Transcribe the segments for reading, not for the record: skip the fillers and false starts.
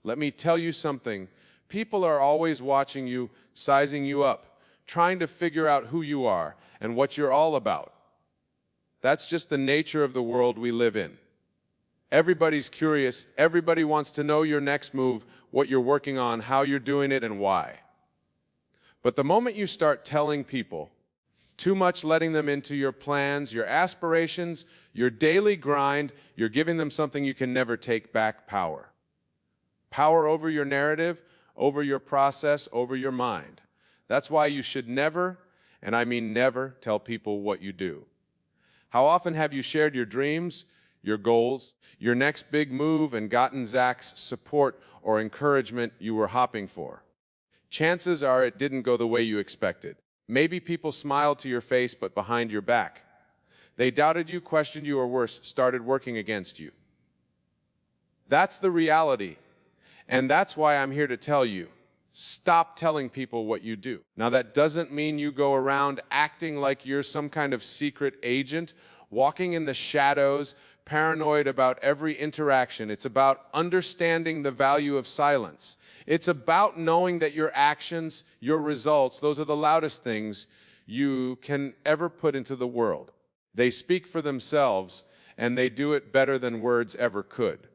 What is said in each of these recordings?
Let me tell you something. People are always watching you, sizing you up, trying to figure out who you are and what you're all about. That's just the nature of the world we live in. Everybody's curious. Everybody wants to know your next move, what you're working on, how you're doing it, and why. But the moment you start telling people too much, letting them into your plans, your aspirations, your daily grind, you're giving them something you can never take back: power. Power over your narrative, over your process, over your mind. That's why you should never, and I mean never, tell people what you do. How often have you shared your dreams, your goals, your next big move, and gotten Zach's support or encouragement you were hopping for? Chances are it didn't go the way you expected. Maybe people smiled to your face, but behind your back. They doubted you, questioned you, or worse, started working against you. That's the reality. And that's why I'm here to tell you, stop telling people what you do. Now, that doesn't mean you go around acting like you're some kind of secret agent, walking in the shadows, paranoid about every interaction. It's about understanding the value of silence. It's about knowing that your actions, your results, those are the loudest things you can ever put into the world. They speak for themselves, and they do it better than words ever could.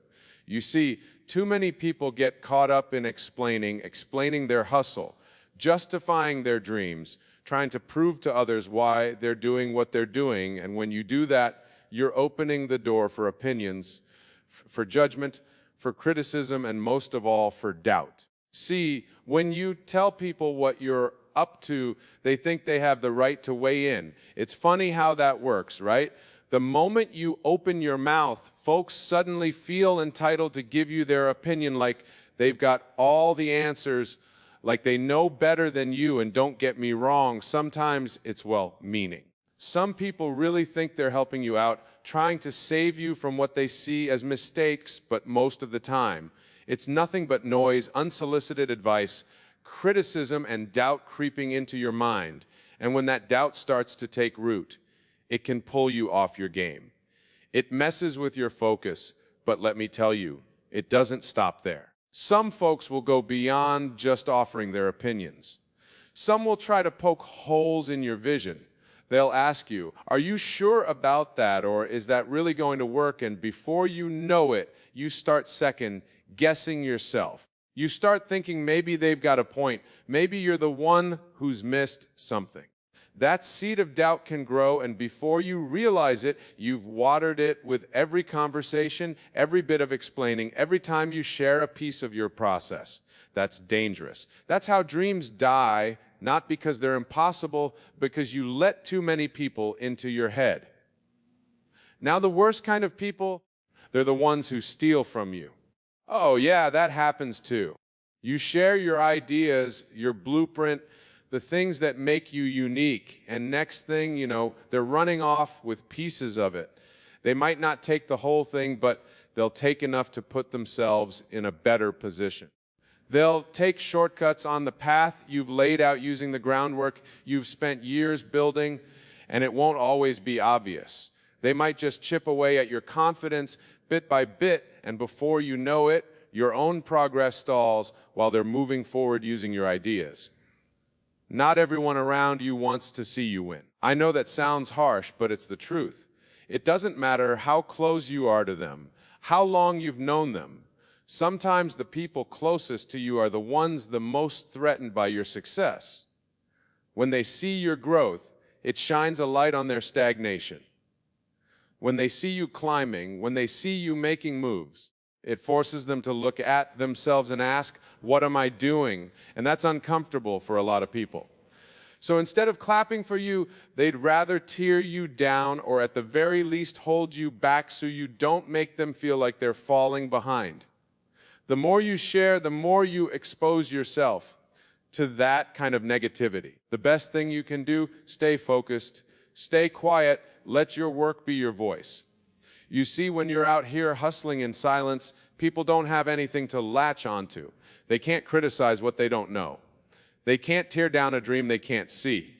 You see, too many people get caught up in explaining their hustle, justifying their dreams, trying to prove to others why they're doing what they're doing. And when you do that, you're opening the door for opinions, for judgment, for criticism, and most of all, for doubt. See, when you tell people what you're up to, they think they have the right to weigh in. It's funny how that works, right? The moment you open your mouth, folks suddenly feel entitled to give you their opinion, like they've got all the answers, like they know better than you. And don't get me wrong, sometimes it's well-meaning. Some people really think they're helping you out, trying to save you from what they see as mistakes, but most of the time, it's nothing but noise, unsolicited advice, criticism, and doubt creeping into your mind. And when that doubt starts to take root, it can pull you off your game. It messes with your focus, but let me tell you, it doesn't stop there. Some folks will go beyond just offering their opinions. Some will try to poke holes in your vision. They'll ask you, are you sure about that, or is that really going to work? And before you know it, you start second guessing yourself. You start thinking maybe they've got a point. Maybe you're the one who's missed something. That seed of doubt can grow, and before you realize it, you've watered it with every conversation, every bit of explaining, every time you share a piece of your process. That's dangerous. That's how dreams die, not because they're impossible, because you let too many people into your head. Now, the worst kind of people, they're the ones who steal from you. Oh yeah, that happens too. You share your ideas, your blueprint, the things that make you unique, and next thing you know, they're running off with pieces of it. They might not take the whole thing, but they'll take enough to put themselves in a better position. They'll take shortcuts on the path you've laid out using the groundwork you've spent years building, and it won't always be obvious. They might just chip away at your confidence bit by bit, and before you know it, your own progress stalls while they're moving forward using your ideas. Not everyone around you wants to see you win. I know that sounds harsh, but it's the truth. It doesn't matter how close you are to them, how long you've known them. Sometimes the people closest to you are the ones the most threatened by your success. When they see your growth, it shines a light on their stagnation. When they see you climbing, when they see you making moves, it forces them to look at themselves and ask, what am I doing? And that's uncomfortable for a lot of people. So instead of clapping for you, they'd rather tear you down, or at the very least hold you back so you don't make them feel like they're falling behind. The more you share, the more you expose yourself to that kind of negativity. The best thing you can do, stay focused, stay quiet, let your work be your voice. You see, when you're out here hustling in silence, people don't have anything to latch onto. They can't criticize what they don't know. They can't tear down a dream they can't see.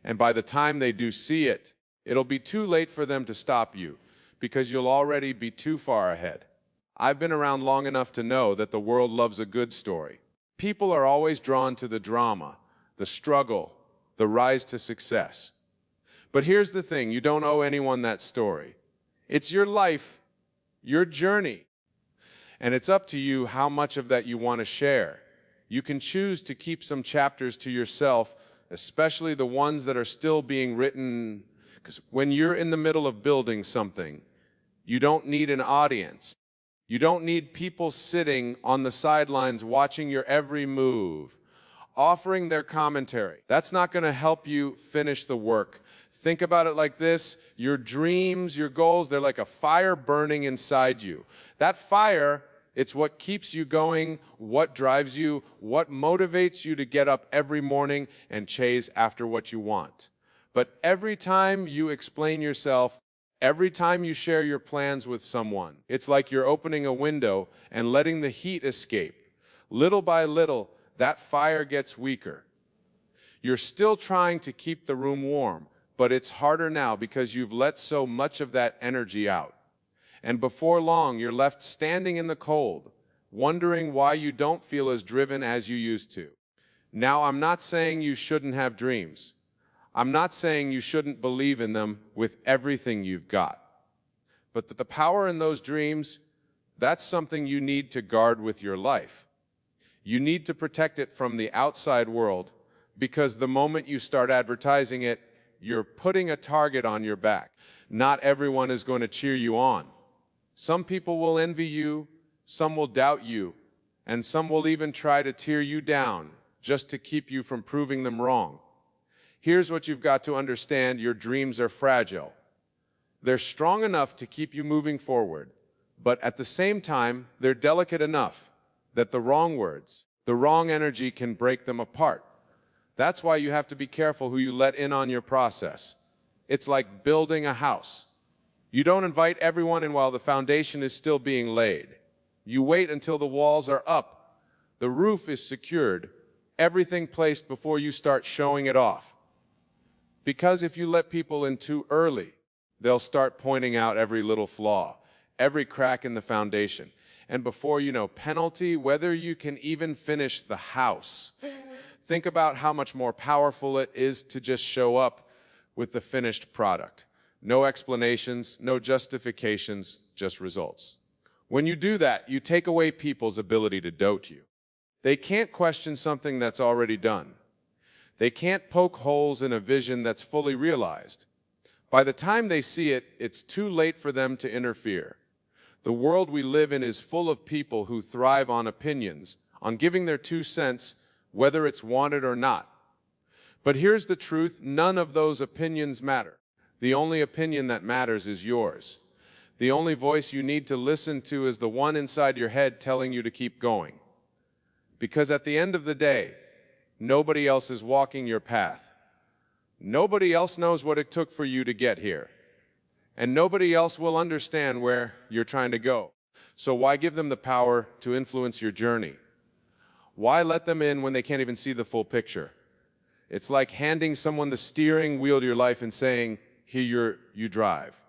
And by the time they do see it, it'll be too late for them to stop you, because you'll already be too far ahead. I've been around long enough to know that the world loves a good story. People are always drawn to the drama, the struggle, the rise to success. But here's the thing, you don't owe anyone that story. It's your life, your journey, and it's up to you how much of that you want to share. You can choose to keep some chapters to yourself, especially the ones that are still being written, because when you're in the middle of building something, you don't need an audience. You don't need people sitting on the sidelines watching your every move, offering their commentary. That's not going to help you finish the work. Think about it like this. Your dreams, your goals, they're like a fire burning inside you. That fire, it's what keeps you going, what drives you, what motivates you to get up every morning and chase after what you want. But every time you explain yourself, every time you share your plans with someone, it's like you're opening a window and letting the heat escape. Little by little, that fire gets weaker. You're still trying to keep the room warm, but it's harder now because you've let so much of that energy out. And before long, you're left standing in the cold, wondering why you don't feel as driven as you used to. Now, I'm not saying you shouldn't have dreams. I'm not saying you shouldn't believe in them with everything you've got. But the power in those dreams, that's something you need to guard with your life. You need to protect it from the outside world, because the moment you start advertising it, you're putting a target on your back. Not everyone is going to cheer you on. Some people will envy you, some will doubt you, and some will even try to tear you down just to keep you from proving them wrong. Here's what you've got to understand: your dreams are fragile. They're strong enough to keep you moving forward, but at the same time, they're delicate enough that the wrong words, the wrong energy can break them apart. That's why you have to be careful who you let in on your process. It's like building a house. You don't invite everyone in while the foundation is still being laid. You wait until the walls are up, the roof is secured, everything placed before you start showing it off. Because if you let people in too early, they'll start pointing out every little flaw, every crack in the foundation. And before you know, penalty, whether you can even finish the house. Think about how much more powerful it is to just show up with the finished product. No explanations, no justifications, just results. When you do that, you take away people's ability to doubt you. They can't question something that's already done. They can't poke holes in a vision that's fully realized. By the time they see it, it's too late for them to interfere. The world we live in is full of people who thrive on opinions, on giving their 2 cents, whether it's wanted or not. But here's the truth: none of those opinions matter. The only opinion that matters is yours. The only voice you need to listen to is the one inside your head telling you to keep going. Because at the end of the day, nobody else is walking your path. Nobody else knows what it took for you to get here. And nobody else will understand where you're trying to go. So why give them the power to influence your journey? Why let them in when they can't even see the full picture? It's like handing someone the steering wheel to your life and saying, "Here, you drive."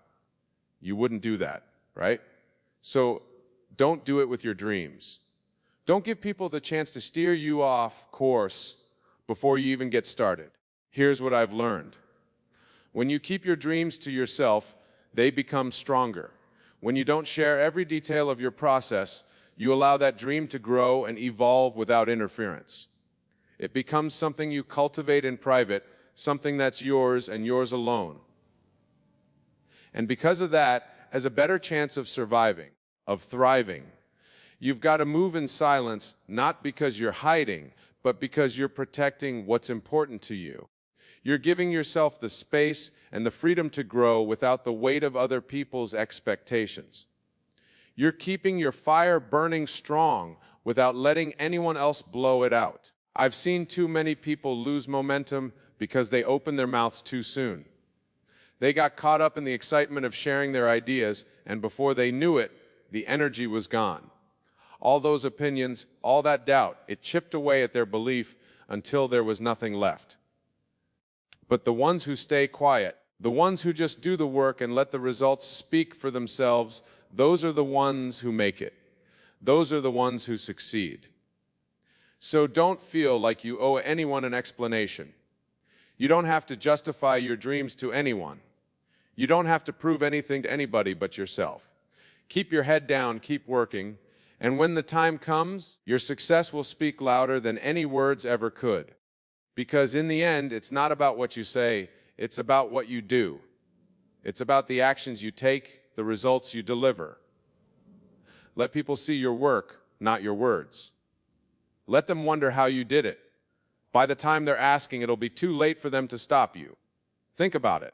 You wouldn't do that, right? So don't do it with your dreams. Don't give people the chance to steer you off course before you even get started. Here's what I've learned. When you keep your dreams to yourself, they become stronger. When you don't share every detail of your process, you allow that dream to grow and evolve without interference. It becomes something you cultivate in private, something that's yours and yours alone. And because of that, has a better chance of surviving, of thriving. You've got to move in silence, not because you're hiding, but because you're protecting what's important to you. You're giving yourself the space and the freedom to grow without the weight of other people's expectations. You're keeping your fire burning strong without letting anyone else blow it out. I've seen too many people lose momentum because they opened their mouths too soon. They got caught up in the excitement of sharing their ideas, and before they knew it, the energy was gone. All those opinions, all that doubt, it chipped away at their belief until there was nothing left. But the ones who stay quiet, the ones who just do the work and let the results speak for themselves, those are the ones who make it. Those are the ones who succeed. So don't feel like you owe anyone an explanation. You don't have to justify your dreams to anyone. You don't have to prove anything to anybody but yourself. Keep your head down, keep working, and when the time comes, your success will speak louder than any words ever could. Because in the end, it's not about what you say, it's about what you do. It's about the actions you take, the results you deliver. Let people see your work, not your words. Let them wonder how you did it. By the time they're asking, it'll be too late for them to stop you. Think about it.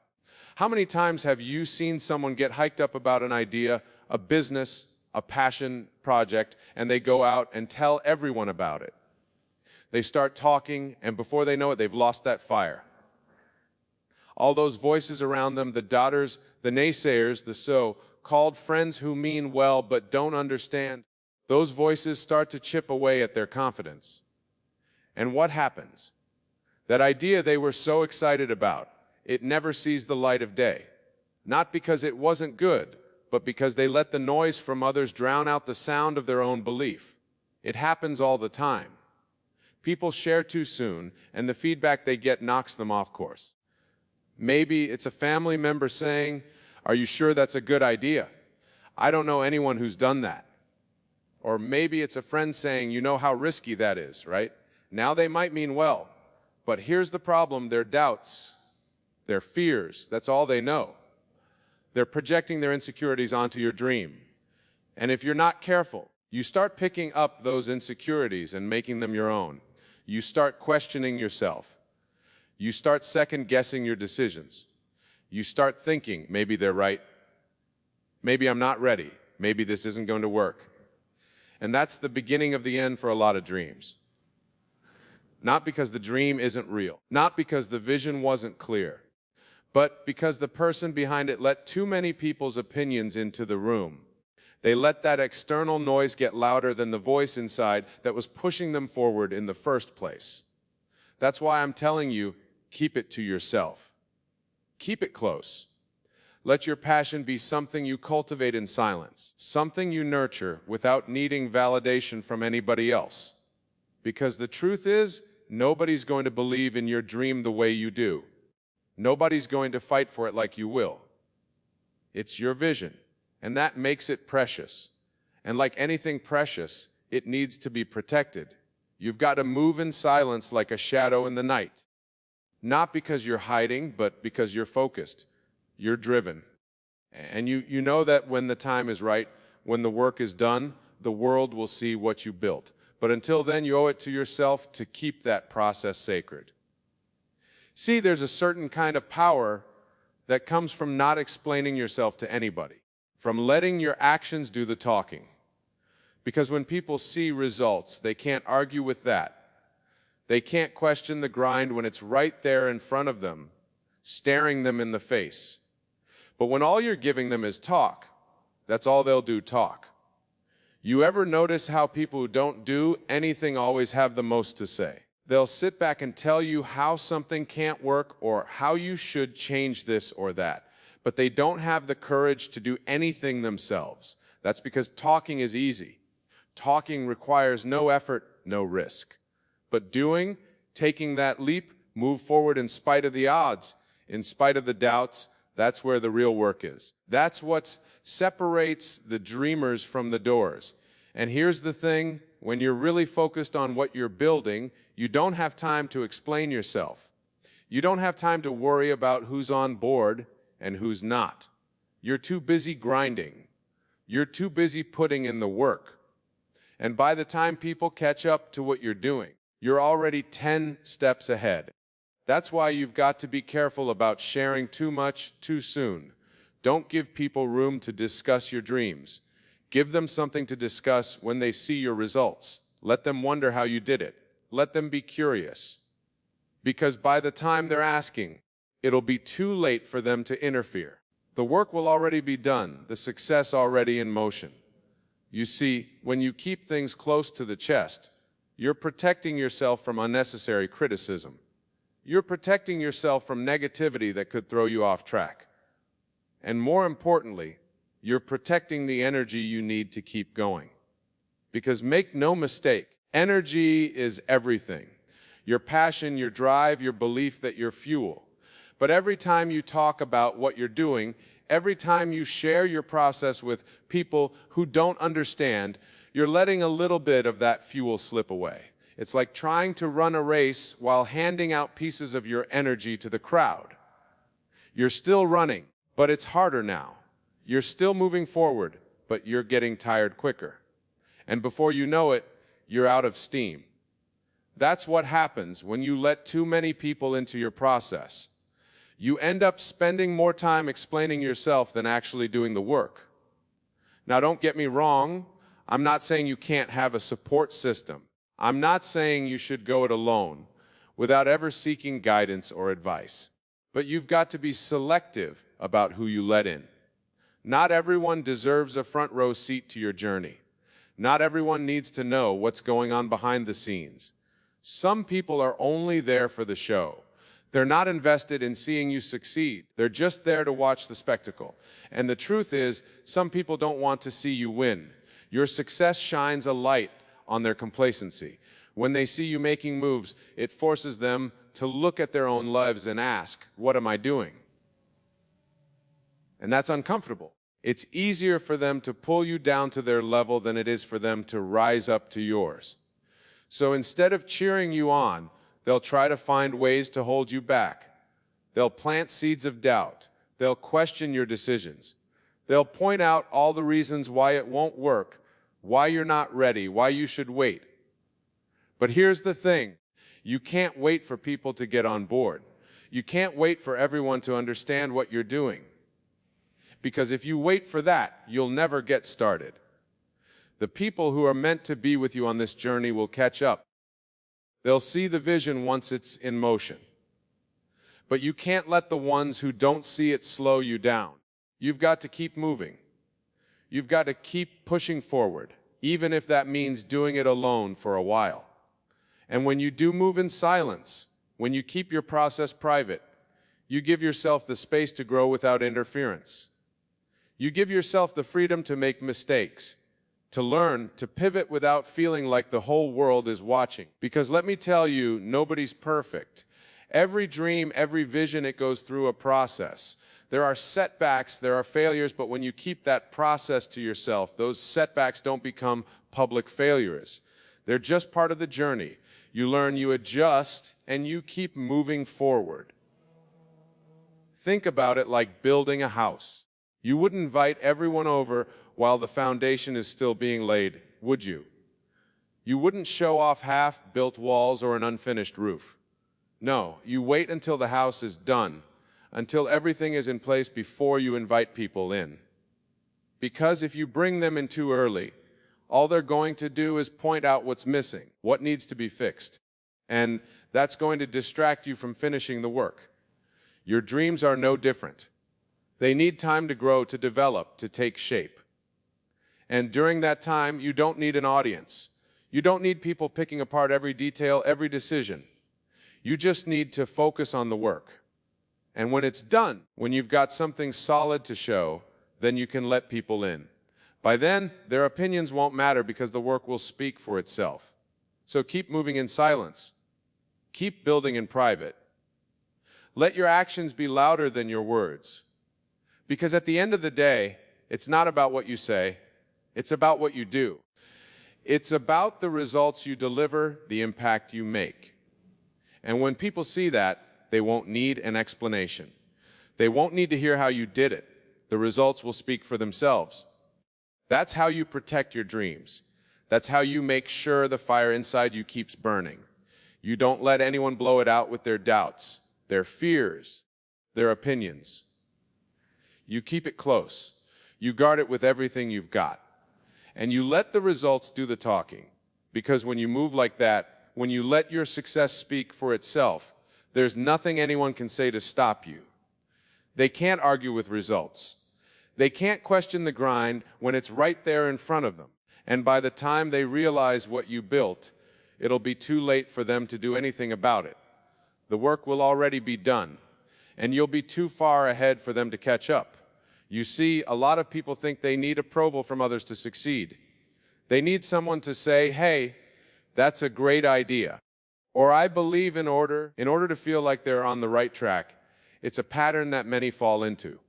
How many times have you seen someone get hyped up about an idea, a business, a passion project, and they go out and tell everyone about it? They start talking, and before they know it, they've lost that fire. All those voices around them, the doubters, the naysayers, the so-called friends who mean well but don't understand, those voices start to chip away at their confidence. And what happens? That idea they were so excited about, it never sees the light of day. Not because it wasn't good, but because they let the noise from others drown out the sound of their own belief. It happens all the time. People share too soon, and the feedback they get knocks them off course. Maybe it's a family member saying, "Are you sure that's a good idea? I don't know anyone who's done that." Or maybe it's a friend saying, "You know how risky that is, right?" Now they might mean well, but here's the problem: their doubts, their fears, that's all they know. They're projecting their insecurities onto your dream. And if you're not careful, you start picking up those insecurities and making them your own. You start questioning yourself. You start second-guessing your decisions. You start thinking, maybe they're right. Maybe I'm not ready. Maybe this isn't going to work. And that's the beginning of the end for a lot of dreams. Not because the dream isn't real, not because the vision wasn't clear, but because the person behind it let too many people's opinions into the room. They let that external noise get louder than the voice inside that was pushing them forward in the first place. That's why I'm telling you, keep it to yourself. Keep it close. Let your passion be something you cultivate in silence, something you nurture without needing validation from anybody else. Because the truth is, nobody's going to believe in your dream the way you do. Nobody's going to fight for it like you will. It's your vision, and that makes it precious. And like anything precious, it needs to be protected. You've got to move in silence like a shadow in the night. Not because you're hiding, but because you're focused. You're driven. And you know that when the time is right, when the work is done, the world will see what you built. But until then, you owe it to yourself to keep that process sacred. See, there's a certain kind of power that comes from not explaining yourself to anybody, from letting your actions do the talking. Because when people see results, they can't argue with that. They can't question the grind when it's right there in front of them, staring them in the face. But when all you're giving them is talk, that's all they'll do, talk. You ever notice how people who don't do anything always have the most to say? They'll sit back and tell you how something can't work or how you should change this or that. But they don't have the courage to do anything themselves. That's because talking is easy. Talking requires no effort, no risk. But doing, taking that leap, move forward in spite of the odds, in spite of the doubts, that's where the real work is. That's what separates the dreamers from the doers. And here's the thing, when you're really focused on what you're building, you don't have time to explain yourself. You don't have time to worry about who's on board and who's not. You're too busy grinding. You're too busy putting in the work. And by the time people catch up to what you're doing, you're already 10 steps ahead. That's why you've got to be careful about sharing too much too soon. Don't give people room to discuss your dreams. Give them something to discuss when they see your results. Let them wonder how you did it. Let them be curious. Because by the time they're asking, it'll be too late for them to interfere. The work will already be done, the success already in motion. You see, when you keep things close to the chest, you're protecting yourself from unnecessary criticism. You're protecting yourself from negativity that could throw you off track. And more importantly, you're protecting the energy you need to keep going. Because make no mistake, energy is everything. Your passion, your drive, your belief that you're fuel. But every time you talk about what you're doing, every time you share your process with people who don't understand, you're letting a little bit of that fuel slip away. It's like trying to run a race while handing out pieces of your energy to the crowd. You're still running, but it's harder now. You're still moving forward, but you're getting tired quicker. And before you know it, you're out of steam. That's what happens when you let too many people into your process. You end up spending more time explaining yourself than actually doing the work. Now, don't get me wrong. I'm not saying you can't have a support system. I'm not saying you should go it alone without ever seeking guidance or advice. But you've got to be selective about who you let in. Not everyone deserves a front row seat to your journey. Not everyone needs to know what's going on behind the scenes. Some people are only there for the show. They're not invested in seeing you succeed. They're just there to watch the spectacle. And the truth is, some people don't want to see you win. Your success shines a light on their complacency. When they see you making moves, it forces them to look at their own lives and ask, what am I doing? And that's uncomfortable. It's easier for them to pull you down to their level than it is for them to rise up to yours. So instead of cheering you on, they'll try to find ways to hold you back. They'll plant seeds of doubt. They'll question your decisions. They'll point out all the reasons why it won't work, why you're not ready, why you should wait. But here's the thing. You can't wait for people to get on board. You can't wait for everyone to understand what you're doing. Because if you wait for that, you'll never get started. The people who are meant to be with you on this journey will catch up. They'll see the vision once it's in motion. But you can't let the ones who don't see it slow you down. You've got to keep moving. You've got to keep pushing forward, even if that means doing it alone for a while. And when you do move in silence, when you keep your process private, you give yourself the space to grow without interference. You give yourself the freedom to make mistakes, to learn, to pivot without feeling like the whole world is watching. Because let me tell you, nobody's perfect. Every dream, every vision, it goes through a process. There are setbacks, there are failures, but when you keep that process to yourself, those setbacks don't become public failures. They're just part of the journey. You learn, you adjust, and you keep moving forward. Think about it like building a house. You wouldn't invite everyone over while the foundation is still being laid, would you? You wouldn't show off half-built walls or an unfinished roof. No, you wait until the house is done, until everything is in place before you invite people in. Because if you bring them in too early, all they're going to do is point out what's missing, what needs to be fixed. And that's going to distract you from finishing the work. Your dreams are no different. They need time to grow, to develop, to take shape. And during that time, you don't need an audience. You don't need people picking apart every detail, every decision. You just need to focus on the work. And when it's done, when you've got something solid to show, then you can let people in. By then, their opinions won't matter because the work will speak for itself. So keep moving in silence. Keep building in private. Let your actions be louder than your words. Because at the end of the day, it's not about what you say, it's about what you do. It's about the results you deliver, the impact you make. And when people see that, they won't need an explanation. They won't need to hear how you did it. The results will speak for themselves. That's how you protect your dreams. That's how you make sure the fire inside you keeps burning. You don't let anyone blow it out with their doubts, their fears, their opinions. You keep it close. You guard it with everything you've got. And you let the results do the talking. Because when you move like that, when you let your success speak for itself, there's nothing anyone can say to stop you. They can't argue with results. They can't question the grind when it's right there in front of them. And by the time they realize what you built, it'll be too late for them to do anything about it. The work will already be done, and you'll be too far ahead for them to catch up. You see, a lot of people think they need approval from others to succeed. They need someone to say, hey, that's a great idea. Or I believe in order to feel like they're on the right track. It's a pattern that many fall into.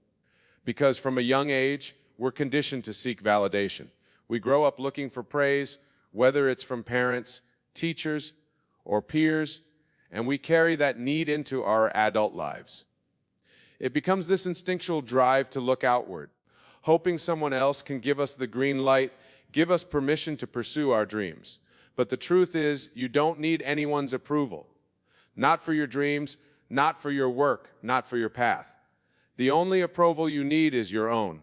Because from a young age, we're conditioned to seek validation. We grow up looking for praise, whether it's from parents, teachers, or peers, and we carry that need into our adult lives. It becomes this instinctual drive to look outward, hoping someone else can give us the green light, give us permission to pursue our dreams. But the truth is, you don't need anyone's approval. Not for your dreams, not for your work, not for your path. The only approval you need is your own.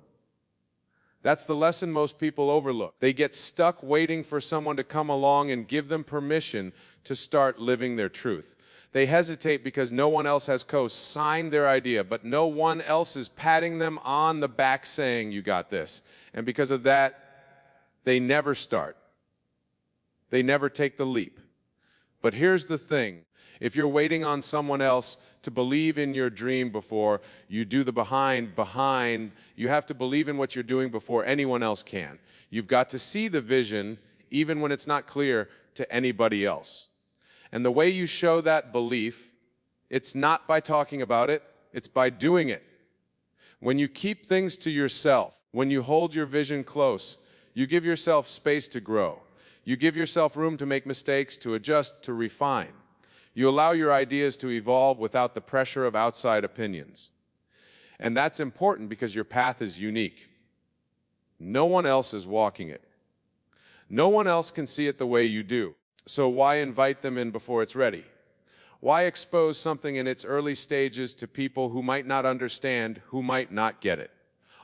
That's the lesson most people overlook. They get stuck waiting for someone to come along and give them permission to start living their truth. They hesitate because no one else has co-signed their idea, but no one else is patting them on the back saying, you got this. And because of that, they never start. They never take the leap. But here's the thing. If you're waiting on someone else to believe in your dream before you do the behind, you have to believe in what you're doing before anyone else can. You've got to see the vision even when it's not clear to anybody else. And the way you show that belief, it's not by talking about it, it's by doing it. When you keep things to yourself, when you hold your vision close, you give yourself space to grow. You give yourself room to make mistakes, to adjust, to refine. You allow your ideas to evolve without the pressure of outside opinions. And that's important because your path is unique. No one else is walking it. No one else can see it the way you do. So why invite them in before it's ready? Why expose something in its early stages to people who might not understand, who might not get it?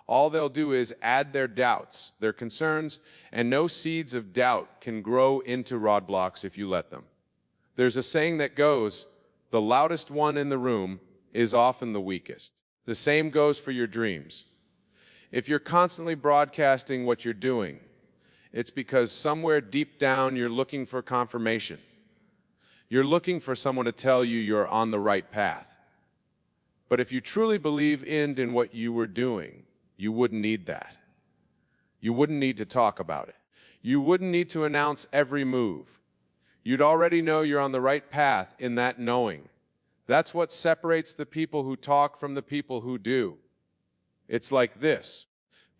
All they'll do is add their doubts, their concerns, and no seeds of doubt can grow into roadblocks if you let them. There's a saying that goes, the loudest one in the room is often the weakest. The same goes for your dreams. If you're constantly broadcasting what you're doing, it's because somewhere deep down you're looking for confirmation. You're looking for someone to tell you you're on the right path. But if you truly believe in what you were doing, you wouldn't need that. You wouldn't need to talk about it. You wouldn't need to announce every move. You'd already know you're on the right path in that knowing. That's what separates the people who talk from the people who do. It's like this.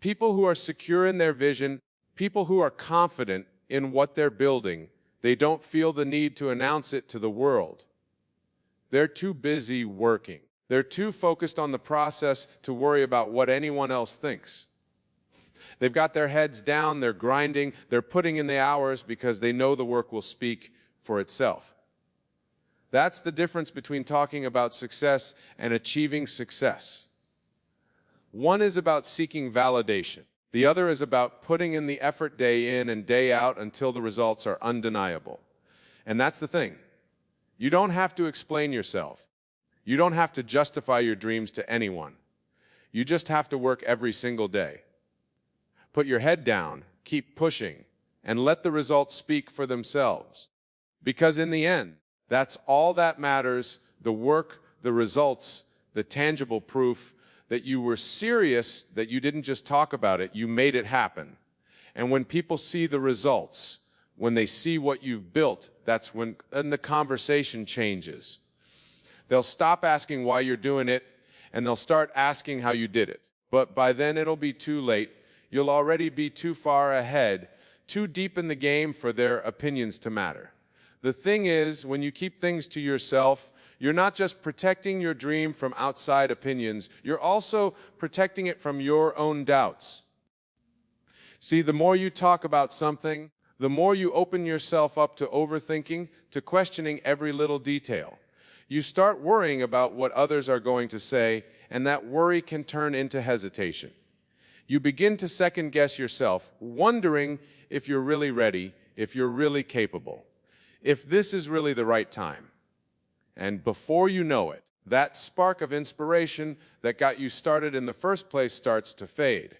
People who are secure in their vision, people who are confident in what they're building, they don't feel the need to announce it to the world. They're too busy working. They're too focused on the process to worry about what anyone else thinks. They've got their heads down, they're grinding, they're putting in the hours because they know the work will speak for itself. That's the difference between talking about success and achieving success. One is about seeking validation. The other is about putting in the effort day in and day out until the results are undeniable. And that's the thing. You don't have to explain yourself. You don't have to justify your dreams to anyone. You just have to work every single day. Put your head down, keep pushing, and let the results speak for themselves. Because in the end, that's all that matters, the work, the results, the tangible proof that you were serious, that you didn't just talk about it, you made it happen. And when people see the results, when they see what you've built, that's when the conversation changes. They'll stop asking why you're doing it, and they'll start asking how you did it. But by then it'll be too late. You'll already be too far ahead, too deep in the game for their opinions to matter. The thing is, when you keep things to yourself, you're not just protecting your dream from outside opinions, you're also protecting it from your own doubts. See, the more you talk about something, the more you open yourself up to overthinking, to questioning every little detail. You start worrying about what others are going to say, and that worry can turn into hesitation. You begin to second-guess yourself, wondering if you're really ready, if you're really capable, if this is really the right time. And before you know it, that spark of inspiration that got you started in the first place starts to fade.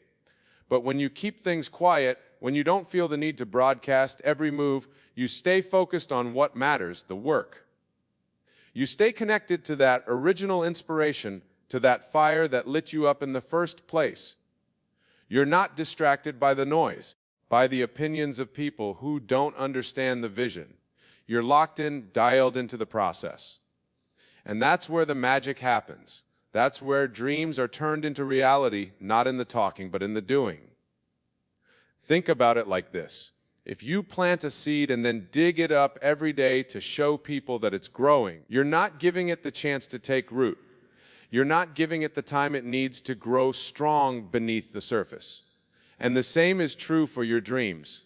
But when you keep things quiet, when you don't feel the need to broadcast every move, you stay focused on what matters, the work. You stay connected to that original inspiration, to that fire that lit you up in the first place. You're not distracted by the noise. by the opinions of people who don't understand the vision. You're locked in, dialed into the process. And that's where the magic happens. That's where dreams are turned into reality, not in the talking, but in the doing. Think about it like this. If you plant a seed and then dig it up every day to show people that it's growing, you're not giving it the chance to take root. You're not giving it the time it needs to grow strong beneath the surface. And the same is true for your dreams.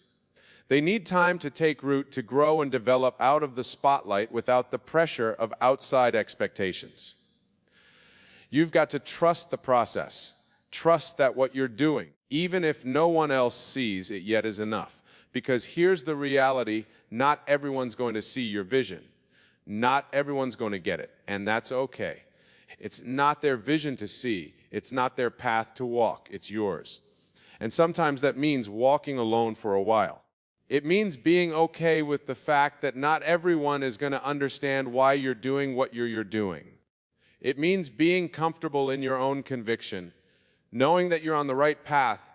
They need time to take root, to grow and develop out of the spotlight without the pressure of outside expectations. You've got to trust the process. Trust that what you're doing, even if no one else sees it yet, is enough. Because here's the reality, not everyone's going to see your vision. Not everyone's going to get it, and that's okay. It's not their vision to see. It's not their path to walk. It's yours. And sometimes that means walking alone for a while. It means being okay with the fact that not everyone is going to understand why you're doing what you're doing. It means being comfortable in your own conviction, knowing that you're on the right path,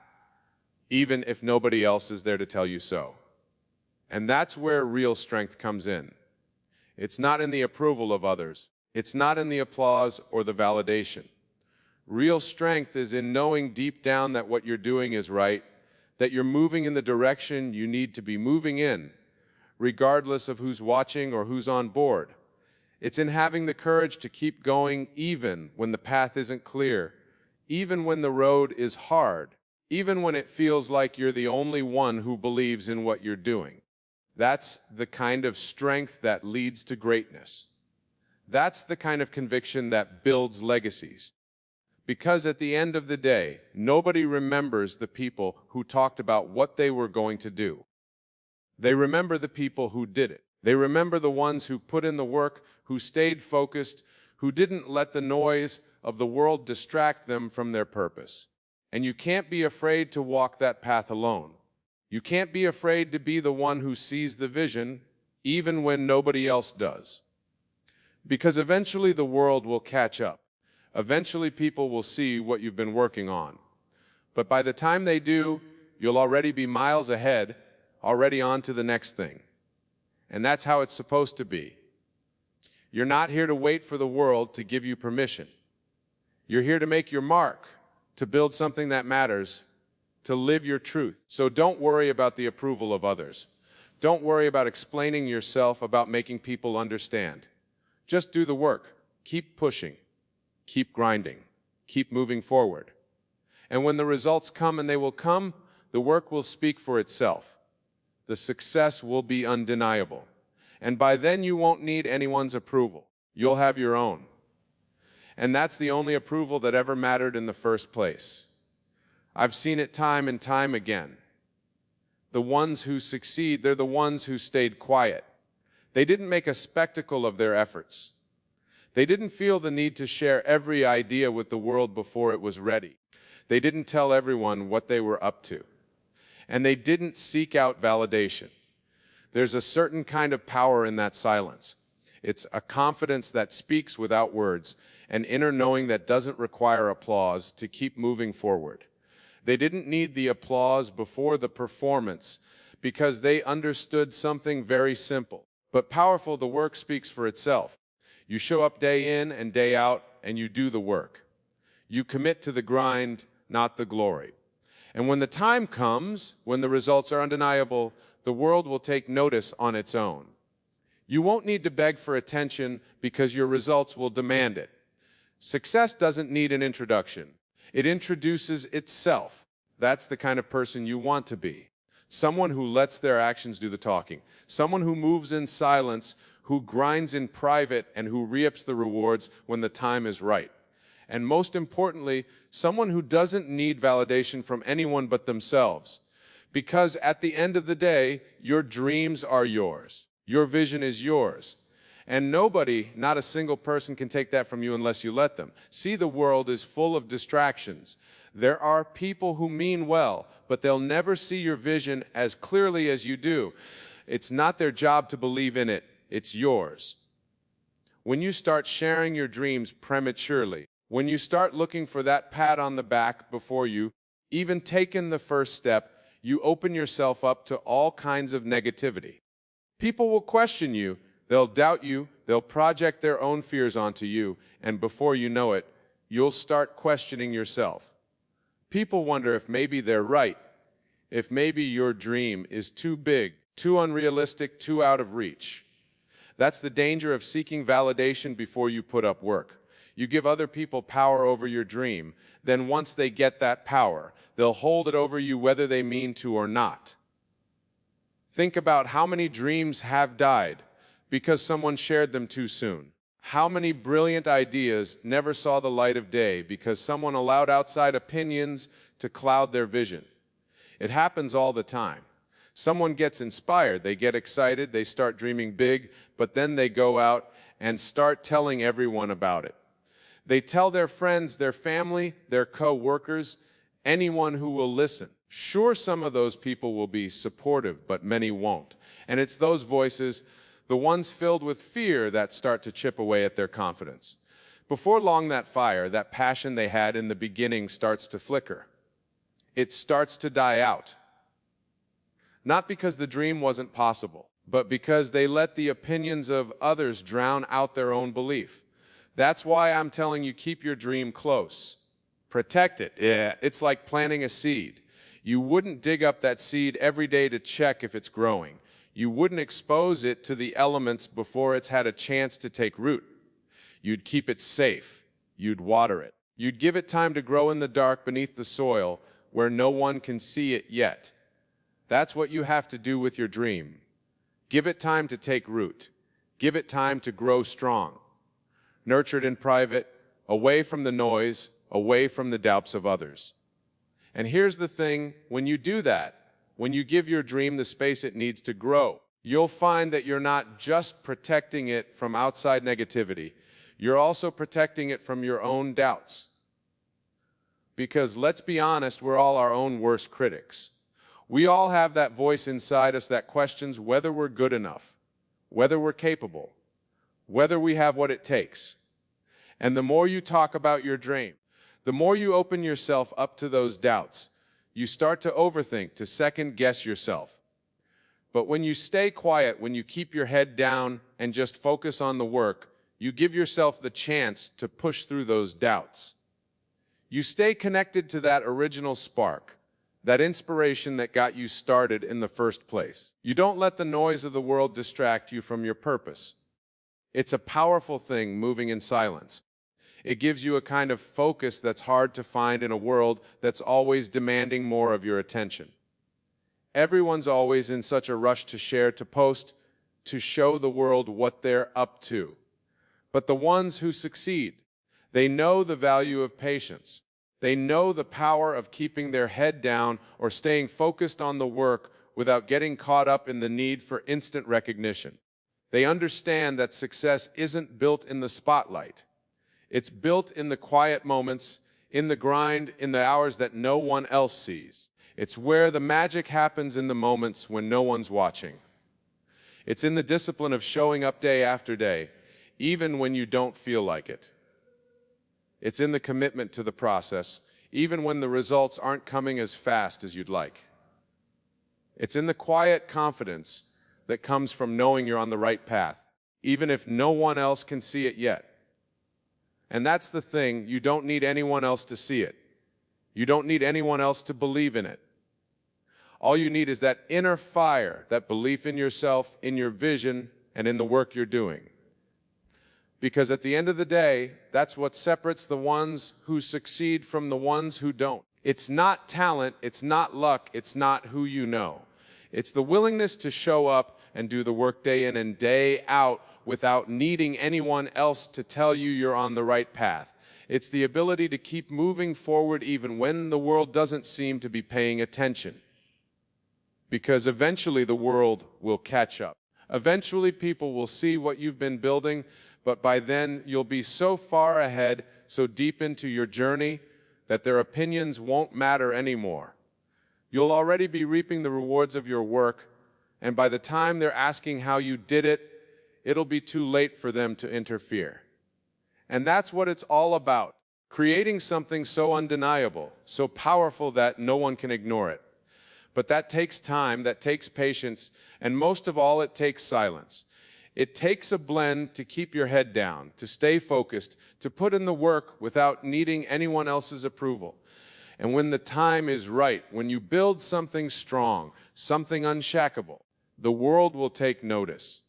even if nobody else is there to tell you so. And that's where real strength comes in. It's not in the approval of others. It's not in the applause or the validation. Real strength is in knowing deep down that what you're doing is right, that you're moving in the direction you need to be moving in, regardless of who's watching or who's on board. It's in having the courage to keep going even when the path isn't clear, even when the road is hard, even when it feels like you're the only one who believes in what you're doing. That's the kind of strength that leads to greatness. That's the kind of conviction that builds legacies. Because at the end of the day, nobody remembers the people who talked about what they were going to do. They remember the people who did it. They remember the ones who put in the work, who stayed focused, who didn't let the noise of the world distract them from their purpose. And you can't be afraid to walk that path alone. You can't be afraid to be the one who sees the vision, even when nobody else does. Because eventually the world will catch up. Eventually people will see what you've been working on. But by the time they do, you'll already be miles ahead, already on to the next thing. And that's how it's supposed to be. You're not here to wait for the world to give you permission. You're here to make your mark, to build something that matters, to live your truth. So don't worry about the approval of others. Don't worry about explaining yourself, about making people understand. Just do the work. Keep pushing. Keep grinding. Keep moving forward. And when the results come, and they will come, the work will speak for itself. The success will be undeniable. And by then you won't need anyone's approval. You'll have your own. And that's the only approval that ever mattered in the first place. I've seen it time and time again. The ones who succeed, they're the ones who stayed quiet. They didn't make a spectacle of their efforts. They didn't feel the need to share every idea with the world before it was ready. They didn't tell everyone what they were up to. And they didn't seek out validation. There's a certain kind of power in that silence. It's a confidence that speaks without words, an inner knowing that doesn't require applause to keep moving forward. They didn't need the applause before the performance because they understood something very simple but powerful. The work speaks for itself. You show up day in and day out, and you do the work. You commit to the grind, not the glory. And when the time comes, when the results are undeniable, the world will take notice on its own. You won't need to beg for attention because your results will demand it. Success doesn't need an introduction. It introduces itself. That's the kind of person you want to be. Someone who lets their actions do the talking. Someone who moves in silence, who grinds in private, and who reaps the rewards when the time is right. And most importantly, someone who doesn't need validation from anyone but themselves. Because at the end of the day, your dreams are yours. Your vision is yours. And nobody, not a single person, can take that from you unless you let them. See, the world is full of distractions. There are people who mean well, but they'll never see your vision as clearly as you do. It's not their job to believe in it. It's yours. When you start sharing your dreams prematurely, when you start looking for that pat on the back before you even taken the first step, you open yourself up to all kinds of negativity. People will question you, they'll doubt you, they'll project their own fears onto you, and before you know it, you'll start questioning yourself. People wonder if maybe they're right, if maybe your dream is too big, too unrealistic, too out of reach. That's the danger of seeking validation before you put up work. You give other people power over your dream, then once they get that power, they'll hold it over you whether they mean to or not. Think about how many dreams have died because someone shared them too soon. How many brilliant ideas never saw the light of day because someone allowed outside opinions to cloud their vision. It happens all the time. Someone gets inspired, they get excited, they start dreaming big, but then they go out and start telling everyone about it. They tell their friends, their family, their co-workers, anyone who will listen. Sure, some of those people will be supportive, but many won't. And it's those voices, the ones filled with fear, that start to chip away at their confidence. Before long, that fire, that passion they had in the beginning starts to flicker. It starts to die out. Not because the dream wasn't possible, but because they let the opinions of others drown out their own belief. That's why I'm telling you, keep your dream close. Protect it. Yeah. It's like planting a seed. You wouldn't dig up that seed every day to check if it's growing. You wouldn't expose it to the elements before it's had a chance to take root. You'd keep it safe. You'd water it. You'd give it time to grow in the dark beneath the soil where no one can see it yet. That's what you have to do with your dream. Give it time to take root. Give it time to grow strong. Nurtured in private, away from the noise, away from the doubts of others. And here's the thing, when you do that, when you give your dream the space it needs to grow, you'll find that you're not just protecting it from outside negativity, you're also protecting it from your own doubts. Because let's be honest, we're all our own worst critics. We all have that voice inside us that questions whether we're good enough, whether we're capable, whether we have what it takes. And the more you talk about your dream, the more you open yourself up to those doubts, you start to overthink, to second guess yourself. But when you stay quiet, when you keep your head down and just focus on the work, you give yourself the chance to push through those doubts. You stay connected to that original spark, that inspiration that got you started in the first place. You don't let the noise of the world distract you from your purpose. It's a powerful thing, moving in silence. It gives you a kind of focus that's hard to find in a world that's always demanding more of your attention. Everyone's always in such a rush to share, to post, to show the world what they're up to. But the ones who succeed, they know the value of patience. They know the power of keeping their head down or staying focused on the work without getting caught up in the need for instant recognition. They understand that success isn't built in the spotlight. It's built in the quiet moments, in the grind, in the hours that no one else sees. It's where the magic happens, in the moments when no one's watching. It's in the discipline of showing up day after day, even when you don't feel like it. It's in the commitment to the process, even when the results aren't coming as fast as you'd like. It's in the quiet confidence that comes from knowing you're on the right path, even if no one else can see it yet. And that's the thing, you don't need anyone else to see it. You don't need anyone else to believe in it. All you need is that inner fire, that belief in yourself, in your vision, and in the work you're doing. Because at the end of the day, that's what separates the ones who succeed from the ones who don't. It's not talent, it's not luck, it's not who you know. It's the willingness to show up and do the work day in and day out without needing anyone else to tell you you're on the right path. It's the ability to keep moving forward even when the world doesn't seem to be paying attention. Because eventually the world will catch up. Eventually people will see what you've been building, but by then you'll be so far ahead, so deep into your journey, that their opinions won't matter anymore. You'll already be reaping the rewards of your work, and by the time they're asking how you did it, it'll be too late for them to interfere. And that's what it's all about, creating something so undeniable, so powerful that no one can ignore it. But that takes time, that takes patience, and most of all, it takes silence. It takes a blend to keep your head down, to stay focused, to put in the work without needing anyone else's approval. And when the time is right, when you build something strong, something unshakable, the world will take notice.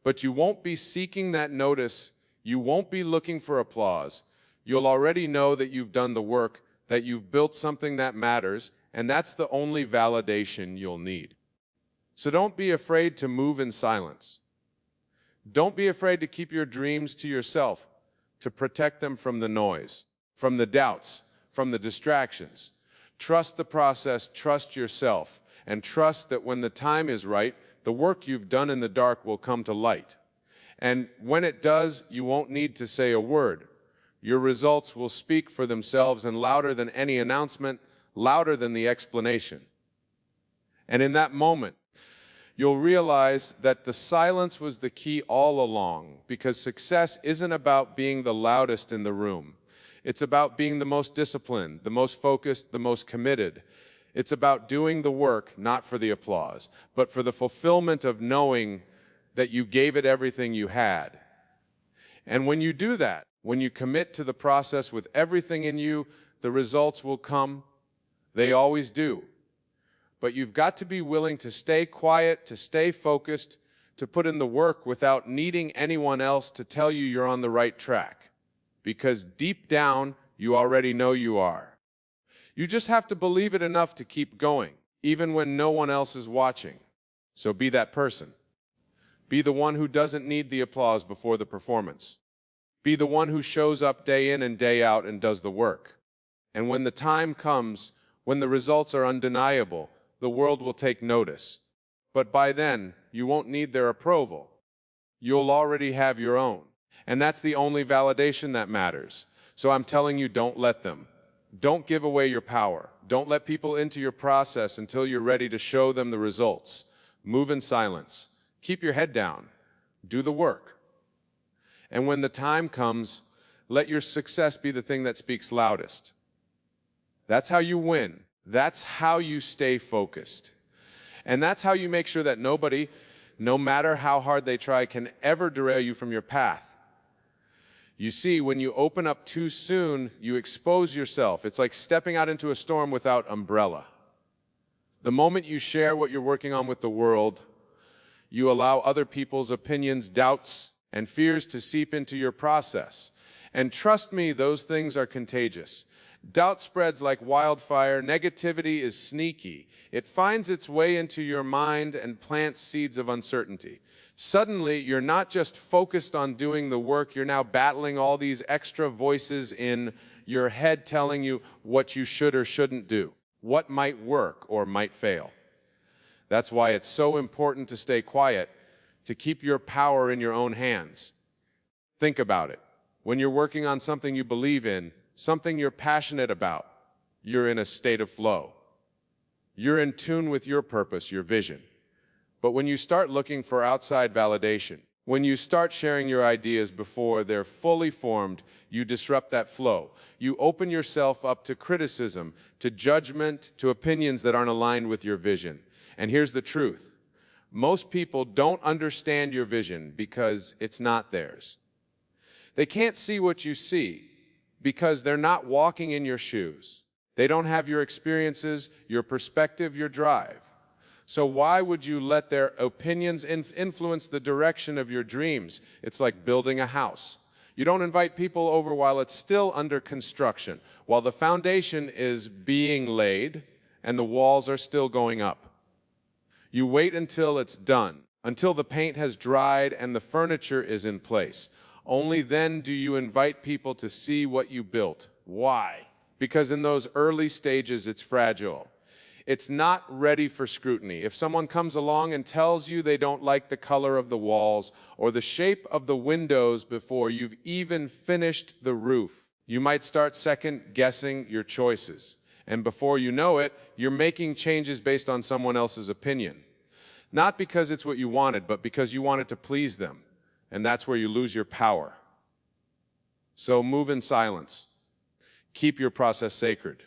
But you won't be seeking that notice. You won't be looking for applause. You'll already know that you've done the work, that you've built something that matters, and that's the only validation you'll need. So don't be afraid to move in silence. Don't be afraid to keep your dreams to yourself, to protect them from the noise, from the doubts, from the distractions. Trust the process, trust yourself, and trust that when the time is right, the work you've done in the dark will come to light. And when it does, you won't need to say a word. Your results will speak for themselves, and louder than any announcement, louder than the explanation. And in that moment, you'll realize that the silence was the key all along, because success isn't about being the loudest in the room. It's about being the most disciplined, the most focused, the most committed. It's about doing the work, not for the applause, but for the fulfillment of knowing that you gave it everything you had. And when you do that, when you commit to the process with everything in you, the results will come. They always do. But you've got to be willing to stay quiet, to stay focused, to put in the work without needing anyone else to tell you you're on the right track. Because deep down, you already know you are. You just have to believe it enough to keep going, even when no one else is watching. So be that person. Be the one who doesn't need the applause before the performance. Be the one who shows up day in and day out and does the work. And when the time comes, when the results are undeniable, the world will take notice. But by then, you won't need their approval. You'll already have your own. And that's the only validation that matters. So I'm telling you, don't let them. Don't give away your power. Don't let people into your process until you're ready to show them the results. Move in silence. Keep your head down. Do the work. And when the time comes, let your success be the thing that speaks loudest. That's how you win. That's how you stay focused. And that's how you make sure that nobody, no matter how hard they try, can ever derail you from your path. You see, when you open up too soon, you expose yourself. It's like stepping out into a storm without umbrella. The moment you share what you're working on with the world, you allow other people's opinions, doubts, and fears to seep into your process. And trust me, those things are contagious. Doubt spreads like wildfire. Negativity is sneaky. It finds its way into your mind and plants seeds of uncertainty. Suddenly, you're not just focused on doing the work, you're now battling all these extra voices in your head telling you what you should or shouldn't do, what might work or might fail. That's why it's so important to stay quiet, to keep your power in your own hands. Think about it. When you're working on something you believe in, something you're passionate about, you're in a state of flow. You're in tune with your purpose, your vision. But when you start looking for outside validation, when you start sharing your ideas before they're fully formed, you disrupt that flow. You open yourself up to criticism, to judgment, to opinions that aren't aligned with your vision. And here's the truth. Most people don't understand your vision because it's not theirs. They can't see what you see because they're not walking in your shoes. They don't have your experiences, your perspective, your drive. So why would you let their opinions influence the direction of your dreams? It's like building a house. You don't invite people over while it's still under construction, while the foundation is being laid and the walls are still going up. You wait until it's done, until the paint has dried and the furniture is in place. Only then do you invite people to see what you built. Why? Because in those early stages, it's fragile. It's not ready for scrutiny. If someone comes along and tells you they don't like the color of the walls or the shape of the windows before you've even finished the roof, you might start second-guessing your choices. And before you know it, you're making changes based on someone else's opinion. Not because it's what you wanted, but because you wanted to please them. And that's where you lose your power. So move in silence. Keep your process sacred.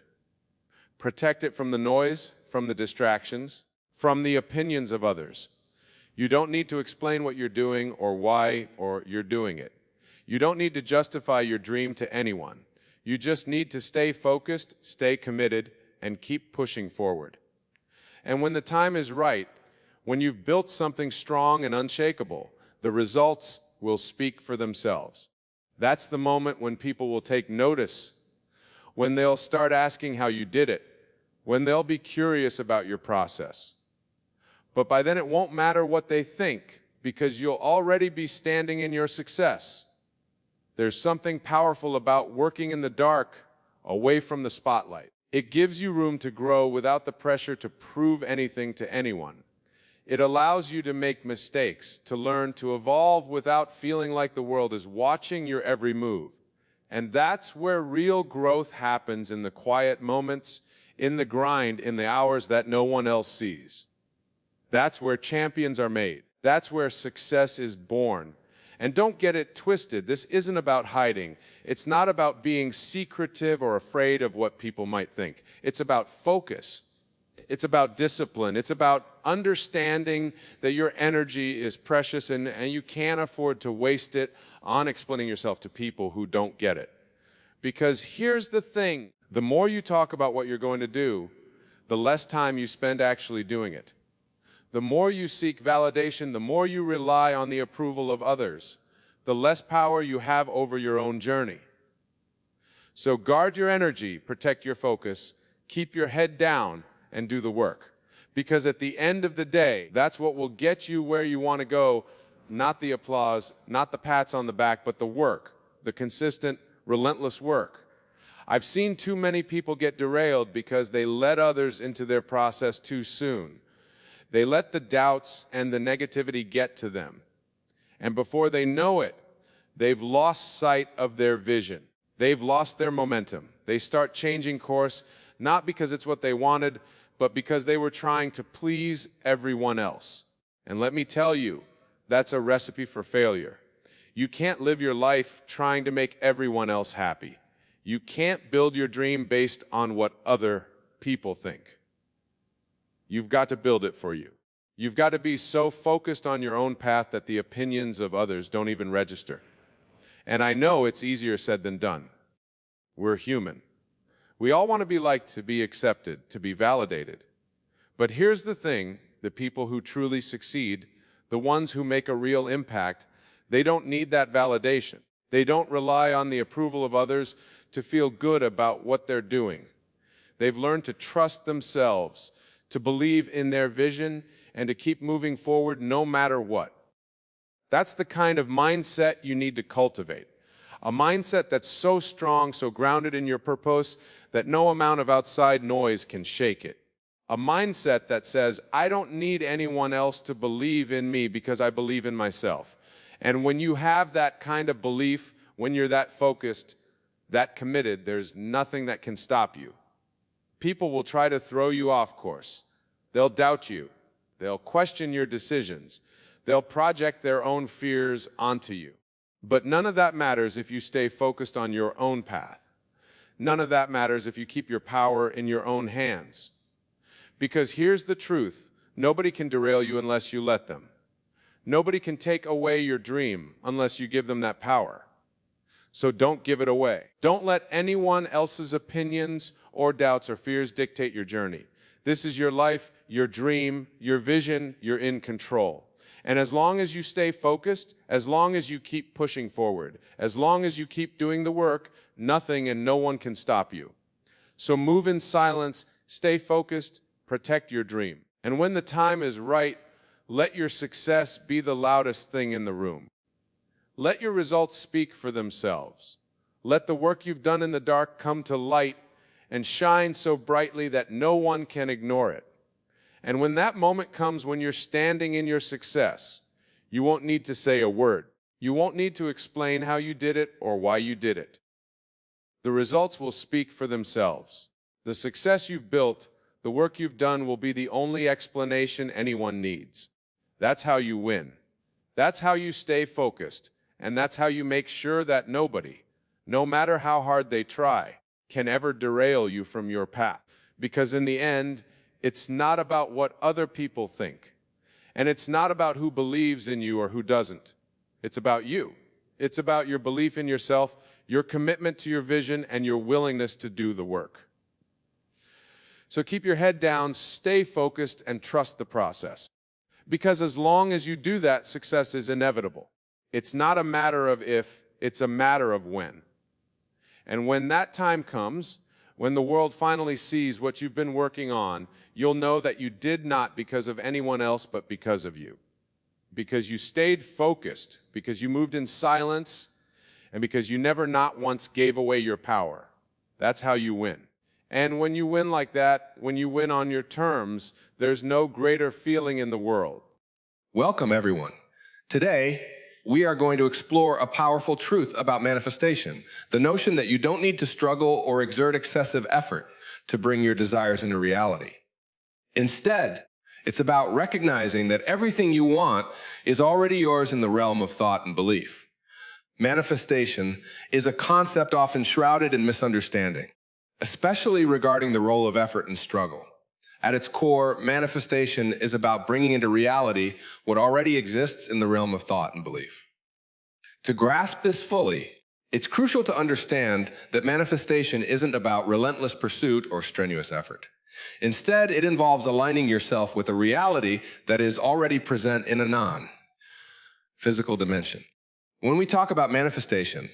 Protect it from the noise, from the distractions, from the opinions of others. You don't need to explain what you're doing or why you're doing it. You don't need to justify your dream to anyone. You just need to stay focused, stay committed, and keep pushing forward. And when the time is right, when you've built something strong and unshakable, the results will speak for themselves. That's the moment when people will take notice, when they'll start asking how you did it, when they'll be curious about your process. But by then it won't matter what they think, because you'll already be standing in your success. There's something powerful about working in the dark, away from the spotlight. It gives you room to grow without the pressure to prove anything to anyone. It allows you to make mistakes, to learn, to evolve without feeling like the world is watching your every move. And that's where real growth happens, in the quiet moments, in the grind, in the hours that no one else sees. That's where champions are made. That's where success is born. And don't get it twisted. This isn't about hiding. It's not about being secretive or afraid of what people might think. It's about focus. It's about discipline. It's about understanding that your energy is precious and you can't afford to waste it on explaining yourself to people who don't get it. Because here's the thing. The more you talk about what you're going to do, the less time you spend actually doing it. The more you seek validation, the more you rely on the approval of others, the less power you have over your own journey. So guard your energy, protect your focus, keep your head down, and do the work. Because at the end of the day, that's what will get you where you want to go, not the applause, not the pats on the back, but the work, the consistent, relentless work. I've seen too many people get derailed because they let others into their process too soon. They let the doubts and the negativity get to them. And before they know it, they've lost sight of their vision. They've lost their momentum. They start changing course, not because it's what they wanted, but because they were trying to please everyone else. And let me tell you, that's a recipe for failure. You can't live your life trying to make everyone else happy. You can't build your dream based on what other people think. You've got to build it for you. You've got to be so focused on your own path that the opinions of others don't even register. And I know it's easier said than done. We're human. We all want to be liked, to be accepted, to be validated. But here's the thing, the people who truly succeed, the ones who make a real impact, they don't need that validation. They don't rely on the approval of others to feel good about what they're doing. They've learned to trust themselves, to believe in their vision, and to keep moving forward no matter what. That's the kind of mindset you need to cultivate. A mindset that's so strong, so grounded in your purpose, that no amount of outside noise can shake it. A mindset that says, I don't need anyone else to believe in me because I believe in myself. And when you have that kind of belief, when you're that focused, that committed, there's nothing that can stop you. People will try to throw you off course. They'll doubt you. They'll question your decisions. They'll project their own fears onto you. But none of that matters if you stay focused on your own path. None of that matters if you keep your power in your own hands. Because here's the truth, nobody can derail you unless you let them. Nobody can take away your dream unless you give them that power. So don't give it away. Don't let anyone else's opinions or doubts or fears dictate your journey. This is your life, your dream, your vision, you're in control. And as long as you stay focused, as long as you keep pushing forward, as long as you keep doing the work, nothing and no one can stop you. So move in silence, stay focused, protect your dream. And when the time is right, let your success be the loudest thing in the room. Let your results speak for themselves. Let the work you've done in the dark come to light and shine so brightly that no one can ignore it. And when that moment comes, when you're standing in your success, you won't need to say a word. You won't need to explain how you did it or why you did it. The results will speak for themselves. The success you've built, the work you've done will be the only explanation anyone needs. That's how you win. That's how you stay focused. And that's how you make sure that nobody, no matter how hard they try, can ever derail you from your path. Because in the end, It's not about what other people think. And it's not about who believes in you or who doesn't. It's about you. It's about your belief in yourself, your commitment to your vision, and your willingness to do the work. So keep your head down, stay focused, and trust the process. Because as long as you do that, success is inevitable. It's not a matter of if, it's a matter of when. And when that time comes, when the world finally sees what you've been working on, you'll know that you did not because of anyone else, but because of you. Because you stayed focused, because you moved in silence, and because you never not once gave away your power. That's how you win. And when you win like that, when you win on your terms, there's no greater feeling in the world. Welcome, everyone. Today, we are going to explore a powerful truth about manifestation, the notion that you don't need to struggle or exert excessive effort to bring your desires into reality. Instead, it's about recognizing that everything you want is already yours in the realm of thought and belief. Manifestation is a concept often shrouded in misunderstanding, especially regarding the role of effort and struggle. At its core, manifestation is about bringing into reality what already exists in the realm of thought and belief. To grasp this fully, it's crucial to understand that manifestation isn't about relentless pursuit or strenuous effort. Instead, it involves aligning yourself with a reality that is already present in a non-physical dimension. When we talk about manifestation,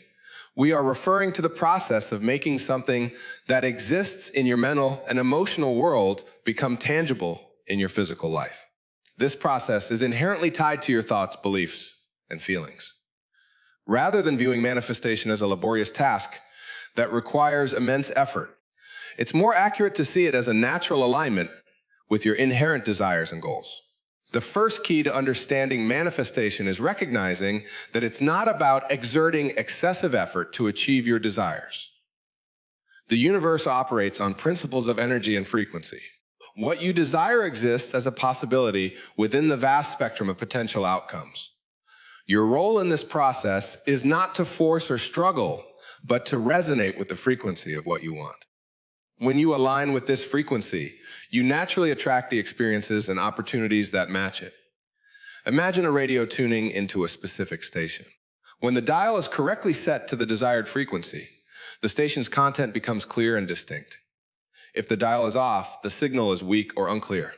we are referring to the process of making something that exists in your mental and emotional world become tangible in your physical life. This process is inherently tied to your thoughts, beliefs, and feelings. Rather than viewing manifestation as a laborious task that requires immense effort, it's more accurate to see it as a natural alignment with your inherent desires and goals. The first key to understanding manifestation is recognizing that it's not about exerting excessive effort to achieve your desires. The universe operates on principles of energy and frequency. What you desire exists as a possibility within the vast spectrum of potential outcomes. Your role in this process is not to force or struggle, but to resonate with the frequency of what you want. When you align with this frequency, you naturally attract the experiences and opportunities that match it. Imagine a radio tuning into a specific station. When the dial is correctly set to the desired frequency, the station's content becomes clear and distinct. If the dial is off, the signal is weak or unclear.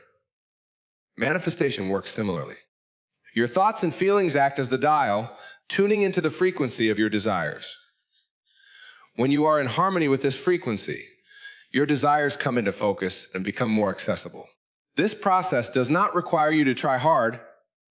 Manifestation works similarly. Your thoughts and feelings act as the dial, tuning into the frequency of your desires. When you are in harmony with this frequency, your desires come into focus and become more accessible. This process does not require you to try hard.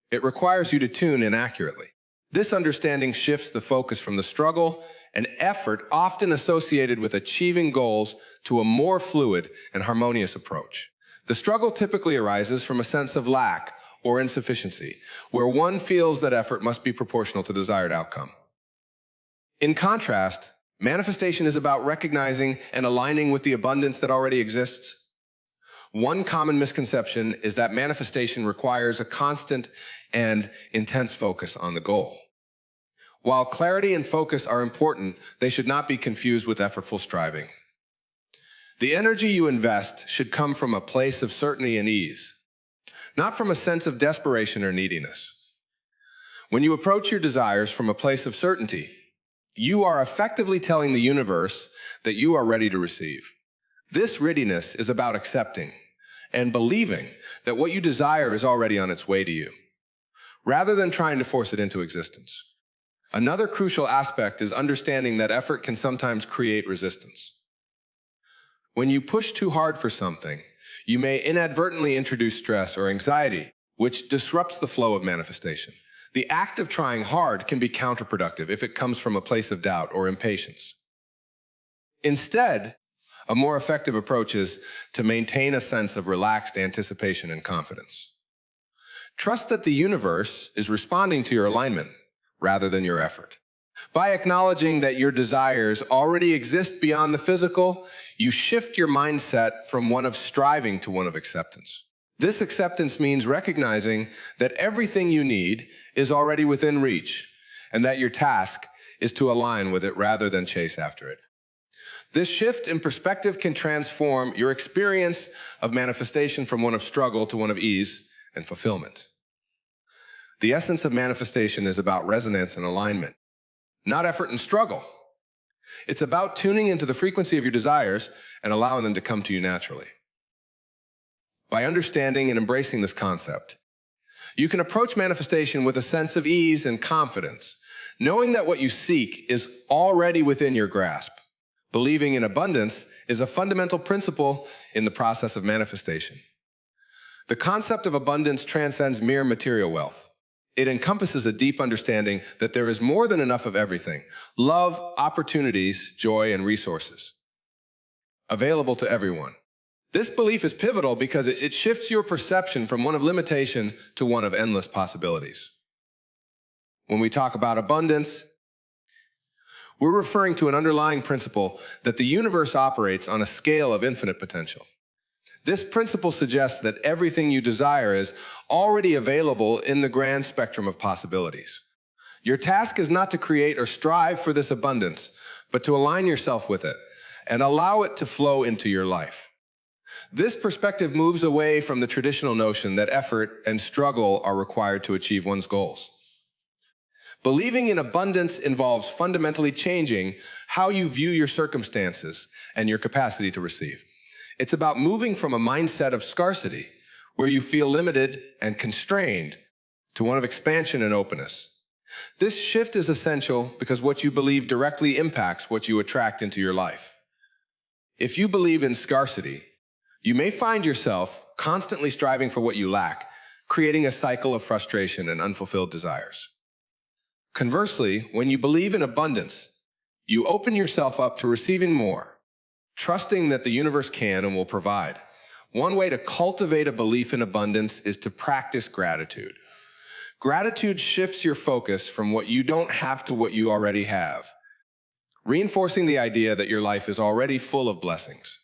It requires you to tune in accurately. This understanding shifts the focus from the struggle and effort often associated with achieving goals to a more fluid and harmonious approach. The struggle typically arises from a sense of lack or insufficiency, where one feels that effort must be proportional to the desired outcome. In contrast, manifestation is about recognizing and aligning with the abundance that already exists. One common misconception is that manifestation requires a constant and intense focus on the goal. While clarity and focus are important, they should not be confused with effortful striving. The energy you invest should come from a place of certainty and ease, not from a sense of desperation or neediness. When you approach your desires from a place of certainty, you are effectively telling the universe that you are ready to receive. This readiness is about accepting and believing that what you desire is already on its way to you, rather than trying to force it into existence. Another crucial aspect is understanding that effort can sometimes create resistance. When you push too hard for something, you may inadvertently introduce stress or anxiety, which disrupts the flow of manifestation. The act of trying hard can be counterproductive if it comes from a place of doubt or impatience. Instead, a more effective approach is to maintain a sense of relaxed anticipation and confidence. Trust that the universe is responding to your alignment rather than your effort. By acknowledging that your desires already exist beyond the physical, you shift your mindset from one of striving to one of acceptance. This acceptance means recognizing that everything you need is already within reach, and that your task is to align with it rather than chase after it. This shift in perspective can transform your experience of manifestation from one of struggle to one of ease and fulfillment. The essence of manifestation is about resonance and alignment, not effort and struggle. It's about tuning into the frequency of your desires and allowing them to come to you naturally. By understanding and embracing this concept, you can approach manifestation with a sense of ease and confidence, knowing that what you seek is already within your grasp. Believing in abundance is a fundamental principle in the process of manifestation. The concept of abundance transcends mere material wealth. It encompasses a deep understanding that there is more than enough of everything: love, opportunities, joy, and resources available to everyone. This belief is pivotal because it shifts your perception from one of limitation to one of endless possibilities. When we talk about abundance, we're referring to an underlying principle that the universe operates on a scale of infinite potential. This principle suggests that everything you desire is already available in the grand spectrum of possibilities. Your task is not to create or strive for this abundance, but to align yourself with it and allow it to flow into your life. This perspective moves away from the traditional notion that effort and struggle are required to achieve one's goals. Believing in abundance involves fundamentally changing how you view your circumstances and your capacity to receive. It's about moving from a mindset of scarcity, where you feel limited and constrained, to one of expansion and openness. This shift is essential because what you believe directly impacts what you attract into your life. If you believe in scarcity, you may find yourself constantly striving for what you lack, creating a cycle of frustration and unfulfilled desires. Conversely, when you believe in abundance, you open yourself up to receiving more, trusting that the universe can and will provide. One way to cultivate a belief in abundance is to practice gratitude. Gratitude shifts your focus from what you don't have to what you already have, reinforcing the idea that your life is already full of blessings.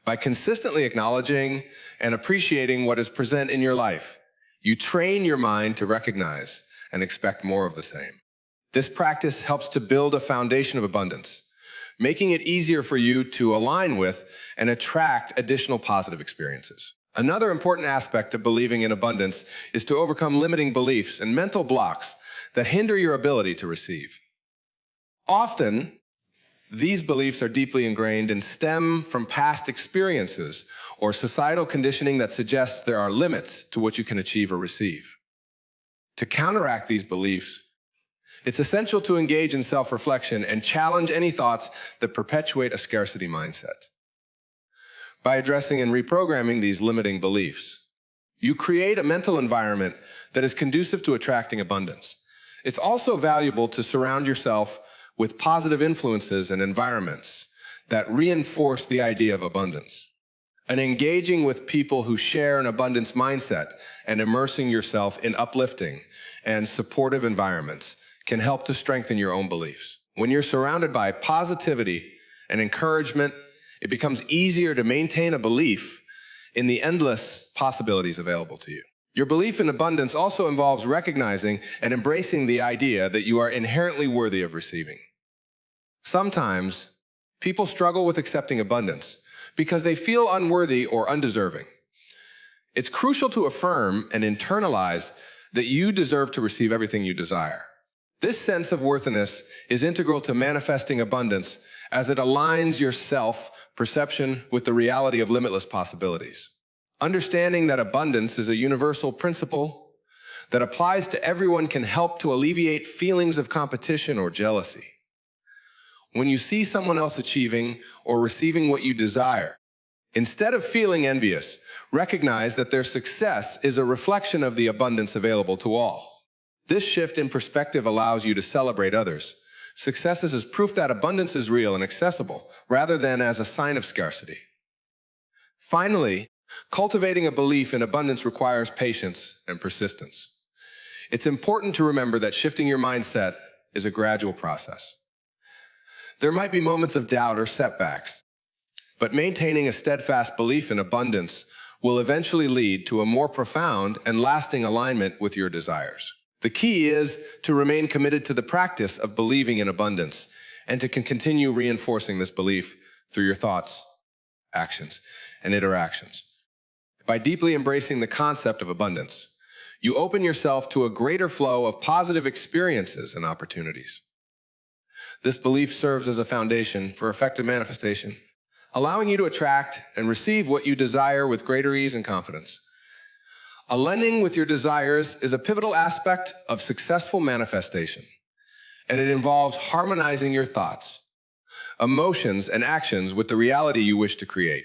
By consistently acknowledging and appreciating what is present in your life, you train your mind to recognize and expect more of the same. This practice helps to build a foundation of abundance, making it easier for you to align with and attract additional positive experiences. Another important aspect of believing in abundance is to overcome limiting beliefs and mental blocks that hinder your ability to receive. Often, these beliefs are deeply ingrained and stem from past experiences or societal conditioning that suggests there are limits to what you can achieve or receive. To counteract these beliefs, it's essential to engage in self-reflection and challenge any thoughts that perpetuate a scarcity mindset. By addressing and reprogramming these limiting beliefs, you create a mental environment that is conducive to attracting abundance. It's also valuable to surround yourself with positive influences and environments that reinforce the idea of abundance. And engaging with people who share an abundance mindset and immersing yourself in uplifting and supportive environments can help to strengthen your own beliefs. When you're surrounded by positivity and encouragement, it becomes easier to maintain a belief in the endless possibilities available to you. Your belief in abundance also involves recognizing and embracing the idea that you are inherently worthy of receiving. Sometimes, people struggle with accepting abundance because they feel unworthy or undeserving. It's crucial to affirm and internalize that you deserve to receive everything you desire. This sense of worthiness is integral to manifesting abundance as it aligns your self-perception with the reality of limitless possibilities. Understanding that abundance is a universal principle that applies to everyone can help to alleviate feelings of competition or jealousy. When you see someone else achieving or receiving what you desire, instead of feeling envious, recognize that their success is a reflection of the abundance available to all. This shift in perspective allows you to celebrate others' successes as proof that abundance is real and accessible, rather than as a sign of scarcity. Finally, cultivating a belief in abundance requires patience and persistence. It's important to remember that shifting your mindset is a gradual process. There might be moments of doubt or setbacks, but maintaining a steadfast belief in abundance will eventually lead to a more profound and lasting alignment with your desires. The key is to remain committed to the practice of believing in abundance and to continue reinforcing this belief through your thoughts, actions, and interactions. By deeply embracing the concept of abundance, you open yourself to a greater flow of positive experiences and opportunities. This belief serves as a foundation for effective manifestation, allowing you to attract and receive what you desire with greater ease and confidence. Aligning with your desires is a pivotal aspect of successful manifestation, and it involves harmonizing your thoughts, emotions, and actions with the reality you wish to create.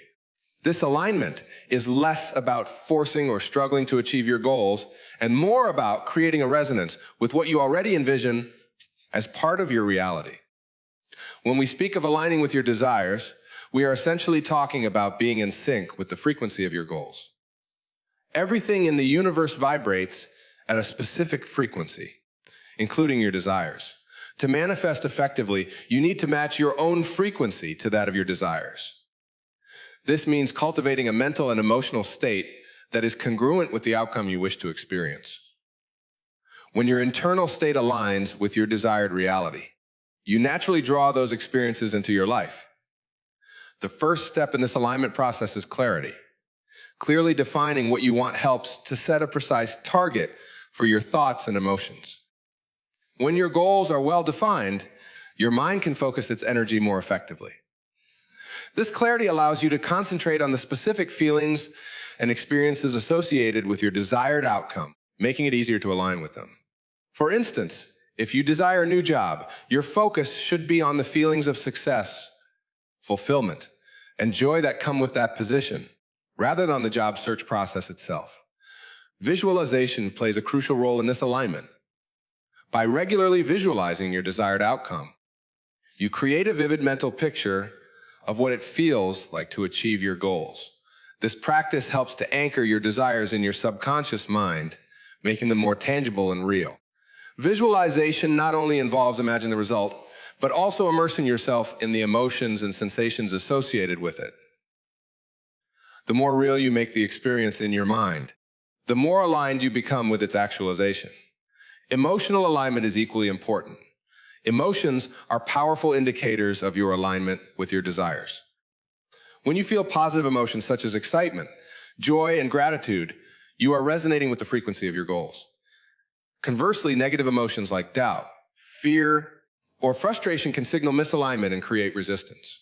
This alignment is less about forcing or struggling to achieve your goals and more about creating a resonance with what you already envision as part of your reality. When we speak of aligning with your desires, we are essentially talking about being in sync with the frequency of your goals. Everything in the universe vibrates at a specific frequency, including your desires. To manifest effectively, you need to match your own frequency to that of your desires. This means cultivating a mental and emotional state that is congruent with the outcome you wish to experience. When your internal state aligns with your desired reality, you naturally draw those experiences into your life. The first step in this alignment process is clarity. Clearly defining what you want helps to set a precise target for your thoughts and emotions. When your goals are well defined, your mind can focus its energy more effectively. This clarity allows you to concentrate on the specific feelings and experiences associated with your desired outcome, making it easier to align with them. For instance, if you desire a new job, your focus should be on the feelings of success, fulfillment, and joy that come with that position, rather than the job search process itself. Visualization plays a crucial role in this alignment. By regularly visualizing your desired outcome, you create a vivid mental picture of what it feels like to achieve your goals. This practice helps to anchor your desires in your subconscious mind, making them more tangible and real. Visualization not only involves imagining the result, but also immersing yourself in the emotions and sensations associated with it. The more real you make the experience in your mind, the more aligned you become with its actualization. Emotional alignment is equally important. Emotions are powerful indicators of your alignment with your desires. When you feel positive emotions such as excitement, joy, and gratitude, you are resonating with the frequency of your goals. Conversely, negative emotions like doubt, fear, or frustration can signal misalignment and create resistance.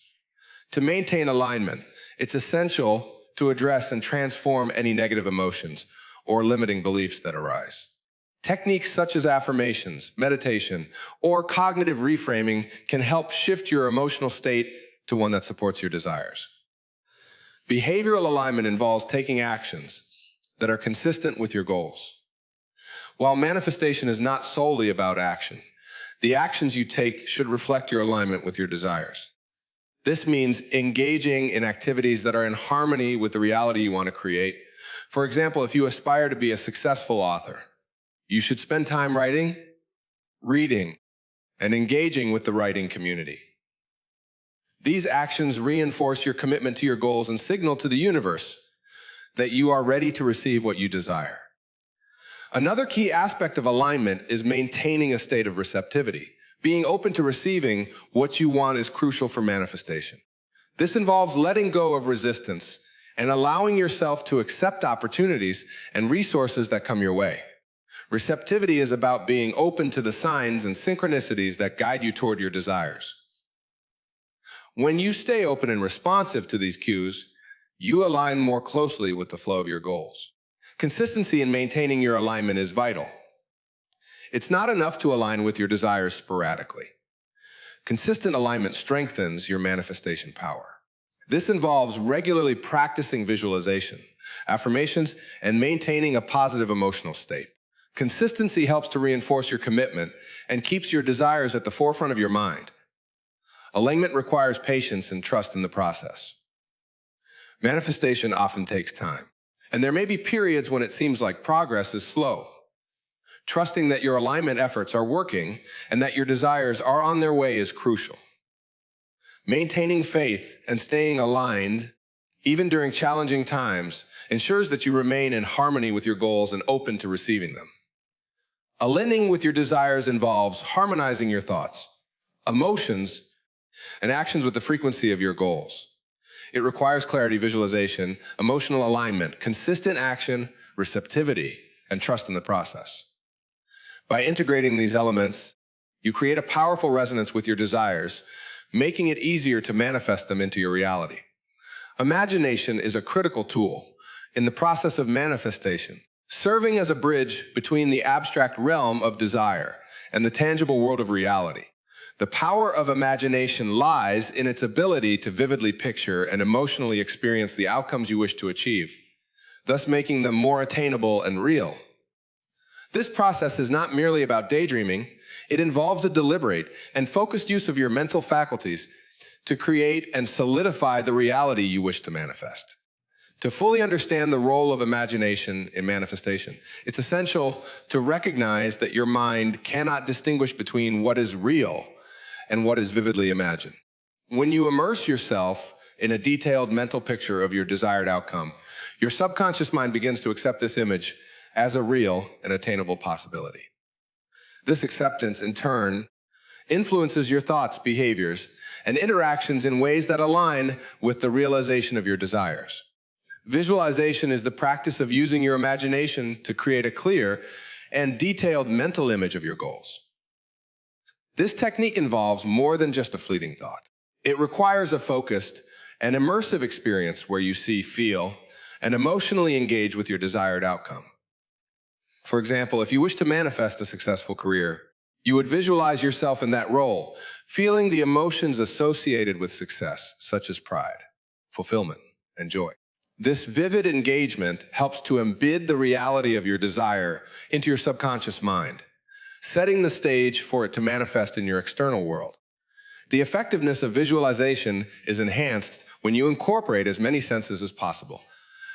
To maintain alignment, it's essential to address and transform any negative emotions or limiting beliefs that arise. Techniques such as affirmations, meditation, or cognitive reframing can help shift your emotional state to one that supports your desires. Behavioral alignment involves taking actions that are consistent with your goals. While manifestation is not solely about action, the actions you take should reflect your alignment with your desires. This means engaging in activities that are in harmony with the reality you want to create. For example, if you aspire to be a successful author, you should spend time writing, reading, and engaging with the writing community. These actions reinforce your commitment to your goals and signal to the universe that you are ready to receive what you desire. Another key aspect of alignment is maintaining a state of receptivity. Being open to receiving what you want is crucial for manifestation. This involves letting go of resistance and allowing yourself to accept opportunities and resources that come your way. Receptivity is about being open to the signs and synchronicities that guide you toward your desires. When you stay open and responsive to these cues, you align more closely with the flow of your goals. Consistency in maintaining your alignment is vital. It's not enough to align with your desires sporadically. Consistent alignment strengthens your manifestation power. This involves regularly practicing visualization, affirmations, and maintaining a positive emotional state. Consistency helps to reinforce your commitment and keeps your desires at the forefront of your mind. Alignment requires patience and trust in the process. Manifestation often takes time, and there may be periods when it seems like progress is slow. Trusting that your alignment efforts are working and that your desires are on their way is crucial. Maintaining faith and staying aligned, even during challenging times, ensures that you remain in harmony with your goals and open to receiving them. Aligning with your desires involves harmonizing your thoughts, emotions, and actions with the frequency of your goals. It requires clarity, visualization, emotional alignment, consistent action, receptivity, and trust in the process. By integrating these elements, you create a powerful resonance with your desires, making it easier to manifest them into your reality. Imagination is a critical tool in the process of manifestation, serving as a bridge between the abstract realm of desire and the tangible world of reality. The power of imagination lies in its ability to vividly picture and emotionally experience the outcomes you wish to achieve, thus making them more attainable and real. This process is not merely about daydreaming. It involves a deliberate and focused use of your mental faculties to create and solidify the reality you wish to manifest. To fully understand the role of imagination in manifestation, it's essential to recognize that your mind cannot distinguish between what is real and what is vividly imagined. When you immerse yourself in a detailed mental picture of your desired outcome, your subconscious mind begins to accept this image as a real and attainable possibility. This acceptance, in turn, influences your thoughts, behaviors, and interactions in ways that align with the realization of your desires. Visualization is the practice of using your imagination to create a clear and detailed mental image of your goals. This technique involves more than just a fleeting thought. It requires a focused and immersive experience where you see, feel, and emotionally engage with your desired outcome. For example, if you wish to manifest a successful career, you would visualize yourself in that role, feeling the emotions associated with success, such as pride, fulfillment, and joy. This vivid engagement helps to embed the reality of your desire into your subconscious mind, setting the stage for it to manifest in your external world. The effectiveness of visualization is enhanced when you incorporate as many senses as possible.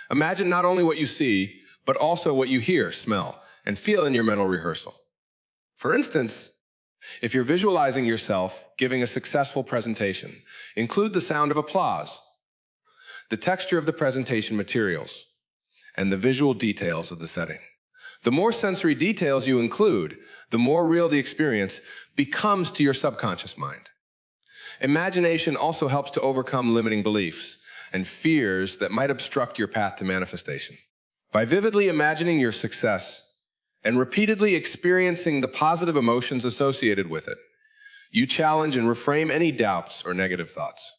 Imagine not only what you see, but also what you hear, smell, and feel in your mental rehearsal. For instance, if you're visualizing yourself giving a successful presentation, include the sound of applause, the texture of the presentation materials, and the visual details of the setting. The more sensory details you include, the more real the experience becomes to your subconscious mind. Imagination also helps to overcome limiting beliefs and fears that might obstruct your path to manifestation. By vividly imagining your success and repeatedly experiencing the positive emotions associated with it, you challenge and reframe any doubts or negative thoughts.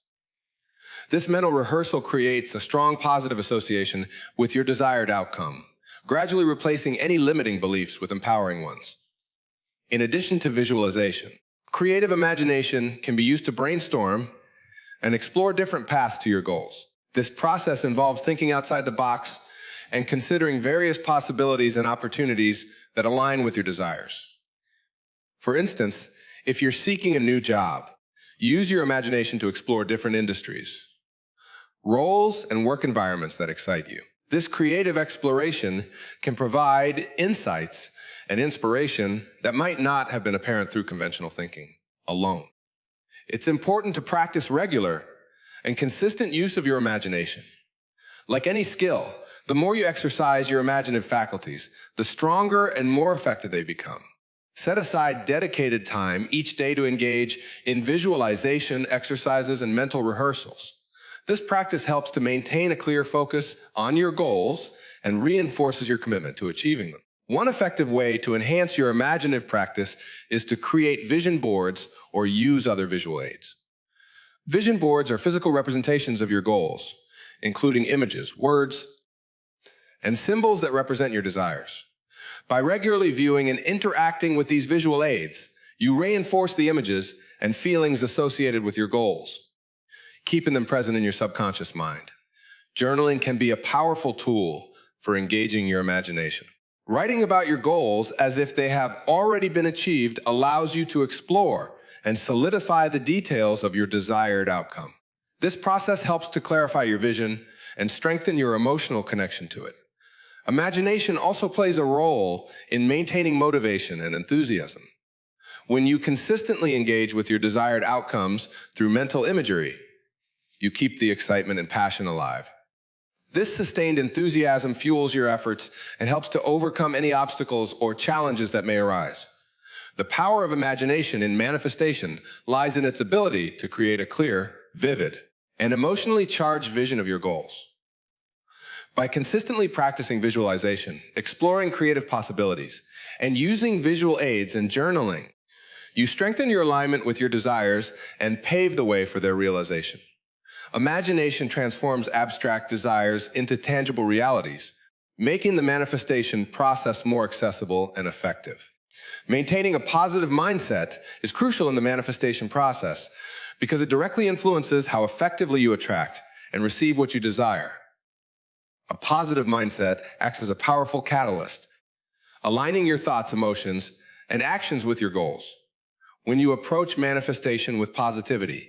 This mental rehearsal creates a strong positive association with your desired outcome, gradually replacing any limiting beliefs with empowering ones. In addition to visualization, creative imagination can be used to brainstorm and explore different paths to your goals. This process involves thinking outside the box and considering various possibilities and opportunities that align with your desires. For instance, if you're seeking a new job, use your imagination to explore different industries, roles, and work environments that excite you. This creative exploration can provide insights and inspiration that might not have been apparent through conventional thinking alone. It's important to practice regular and consistent use of your imagination. Like any skill, the more you exercise your imaginative faculties, the stronger and more effective they become. Set aside dedicated time each day to engage in visualization exercises and mental rehearsals. This practice helps to maintain a clear focus on your goals and reinforces your commitment to achieving them. One effective way to enhance your imaginative practice is to create vision boards or use other visual aids. Vision boards are physical representations of your goals, including images, words, and symbols that represent your desires. By regularly viewing and interacting with these visual aids, you reinforce the images and feelings associated with your goals, keeping them present in your subconscious mind. Journaling can be a powerful tool for engaging your imagination. Writing about your goals as if they have already been achieved allows you to explore and solidify the details of your desired outcome. This process helps to clarify your vision and strengthen your emotional connection to it. Imagination also plays a role in maintaining motivation and enthusiasm. When you consistently engage with your desired outcomes through mental imagery, you keep the excitement and passion alive. This sustained enthusiasm fuels your efforts and helps to overcome any obstacles or challenges that may arise. The power of imagination in manifestation lies in its ability to create a clear, vivid, and emotionally charged vision of your goals. By consistently practicing visualization, exploring creative possibilities, and using visual aids and journaling, you strengthen your alignment with your desires and pave the way for their realization. Imagination transforms abstract desires into tangible realities, making the manifestation process more accessible and effective. Maintaining a positive mindset is crucial in the manifestation process because it directly influences how effectively you attract and receive what you desire. A positive mindset acts as a powerful catalyst, aligning your thoughts, emotions, and actions with your goals. When you approach manifestation with positivity,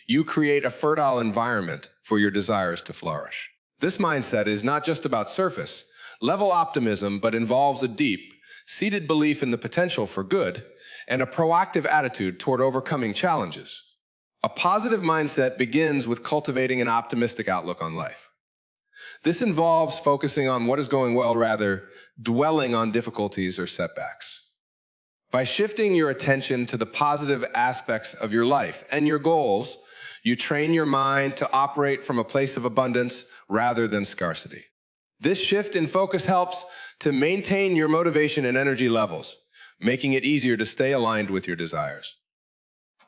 you create a fertile environment for your desires to flourish. This mindset is not just about surface-level optimism, but involves a deep, seated belief in the potential for good and a proactive attitude toward overcoming challenges. A positive mindset begins with cultivating an optimistic outlook on life. This involves focusing on what is going well rather dwelling on difficulties or setbacks. By shifting your attention to the positive aspects of your life and your goals, you train your mind to operate from a place of abundance rather than scarcity. This shift in focus helps to maintain your motivation and energy levels, making it easier to stay aligned with your desires.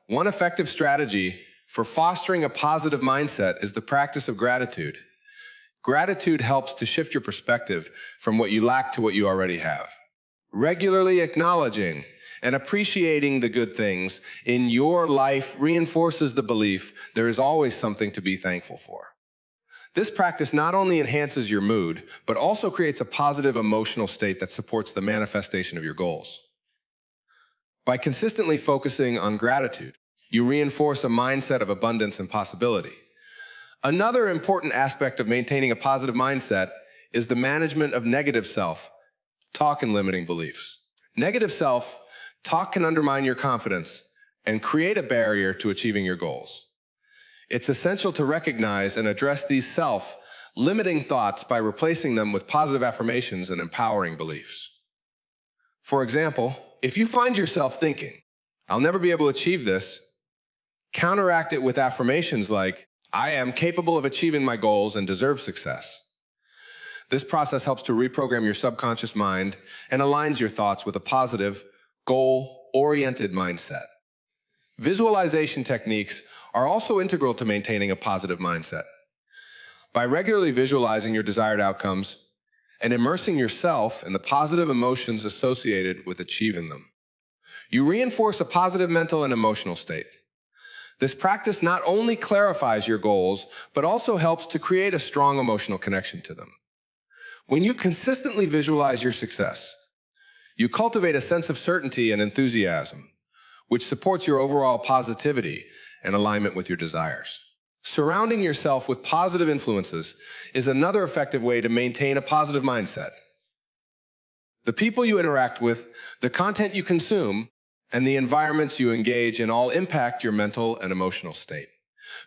One effective strategy for fostering a positive mindset is the practice of gratitude. Gratitude helps to shift your perspective from what you lack to what you already have. Regularly acknowledging and appreciating the good things in your life reinforces the belief there is always something to be thankful for. This practice not only enhances your mood, but also creates a positive emotional state that supports the manifestation of your goals. By consistently focusing on gratitude, you reinforce a mindset of abundance and possibility. Another important aspect of maintaining a positive mindset is the management of negative self-talk and limiting beliefs. Negative self-talk can undermine your confidence and create a barrier to achieving your goals. It's essential to recognize and address these self-limiting thoughts by replacing them with positive affirmations and empowering beliefs. For example, if you find yourself thinking, "I'll never be able to achieve this," counteract it with affirmations like, "I am capable of achieving my goals and deserve success." This process helps to reprogram your subconscious mind and aligns your thoughts with a positive, goal-oriented mindset. Visualization techniques are also integral to maintaining a positive mindset. By regularly visualizing your desired outcomes and immersing yourself in the positive emotions associated with achieving them, you reinforce a positive mental and emotional state. This practice not only clarifies your goals, but also helps to create a strong emotional connection to them. When you consistently visualize your success, you cultivate a sense of certainty and enthusiasm, which supports your overall positivity and alignment with your desires. Surrounding yourself with positive influences is another effective way to maintain a positive mindset. The people you interact with, the content you consume, and the environments you engage in all impact your mental and emotional state.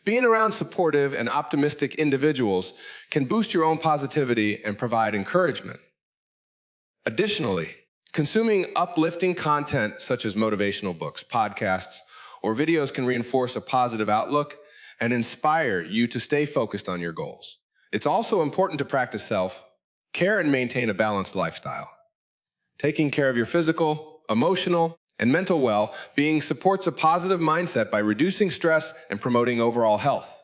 Being around supportive and optimistic individuals can boost your own positivity and provide encouragement. Additionally, consuming uplifting content such as motivational books, podcasts, or videos can reinforce a positive outlook and inspire you to stay focused on your goals. It's also important to practice self-care and maintain a balanced lifestyle. Taking care of your physical, emotional, and mental well-being supports a positive mindset by reducing stress and promoting overall health.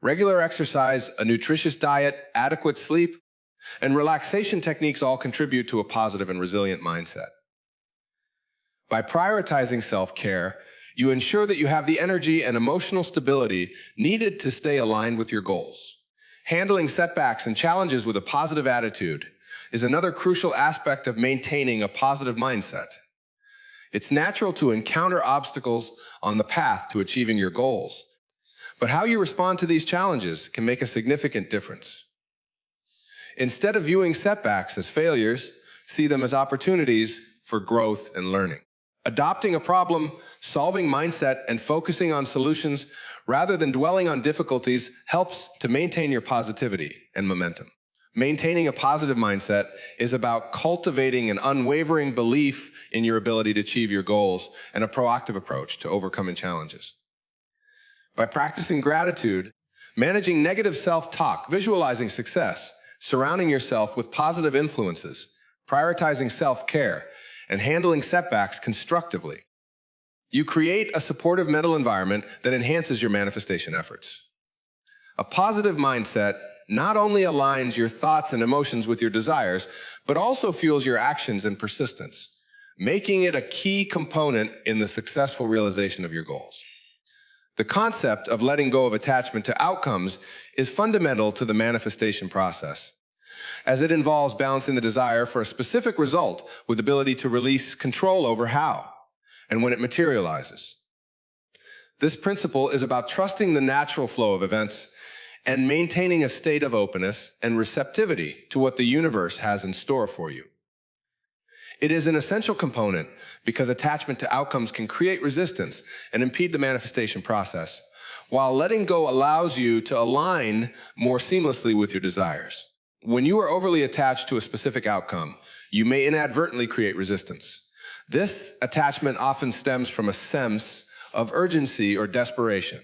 Regular exercise, a nutritious diet, adequate sleep, and relaxation techniques all contribute to a positive and resilient mindset. By prioritizing self-care, you ensure that you have the energy and emotional stability needed to stay aligned with your goals. Handling setbacks and challenges with a positive attitude is another crucial aspect of maintaining a positive mindset. It's natural to encounter obstacles on the path to achieving your goals, but how you respond to these challenges can make a significant difference. Instead of viewing setbacks as failures, see them as opportunities for growth and learning. Adopting a problem-solving mindset and focusing on solutions rather than dwelling on difficulties helps to maintain your positivity and momentum. Maintaining a positive mindset is about cultivating an unwavering belief in your ability to achieve your goals and a proactive approach to overcoming challenges. By practicing gratitude, managing negative self-talk, visualizing success, surrounding yourself with positive influences, prioritizing self-care, and handling setbacks constructively, you create a supportive mental environment that enhances your manifestation efforts. A positive mindset not only aligns your thoughts and emotions with your desires, but also fuels your actions and persistence, making it a key component in the successful realization of your goals. The concept of letting go of attachment to outcomes is fundamental to the manifestation process, as it involves balancing the desire for a specific result with the ability to release control over how and when it materializes. This principle is about trusting the natural flow of events and maintaining a state of openness and receptivity to what the universe has in store for you. It is an essential component because attachment to outcomes can create resistance and impede the manifestation process, while letting go allows you to align more seamlessly with your desires. When you are overly attached to a specific outcome, you may inadvertently create resistance. This attachment often stems from a sense of urgency or desperation,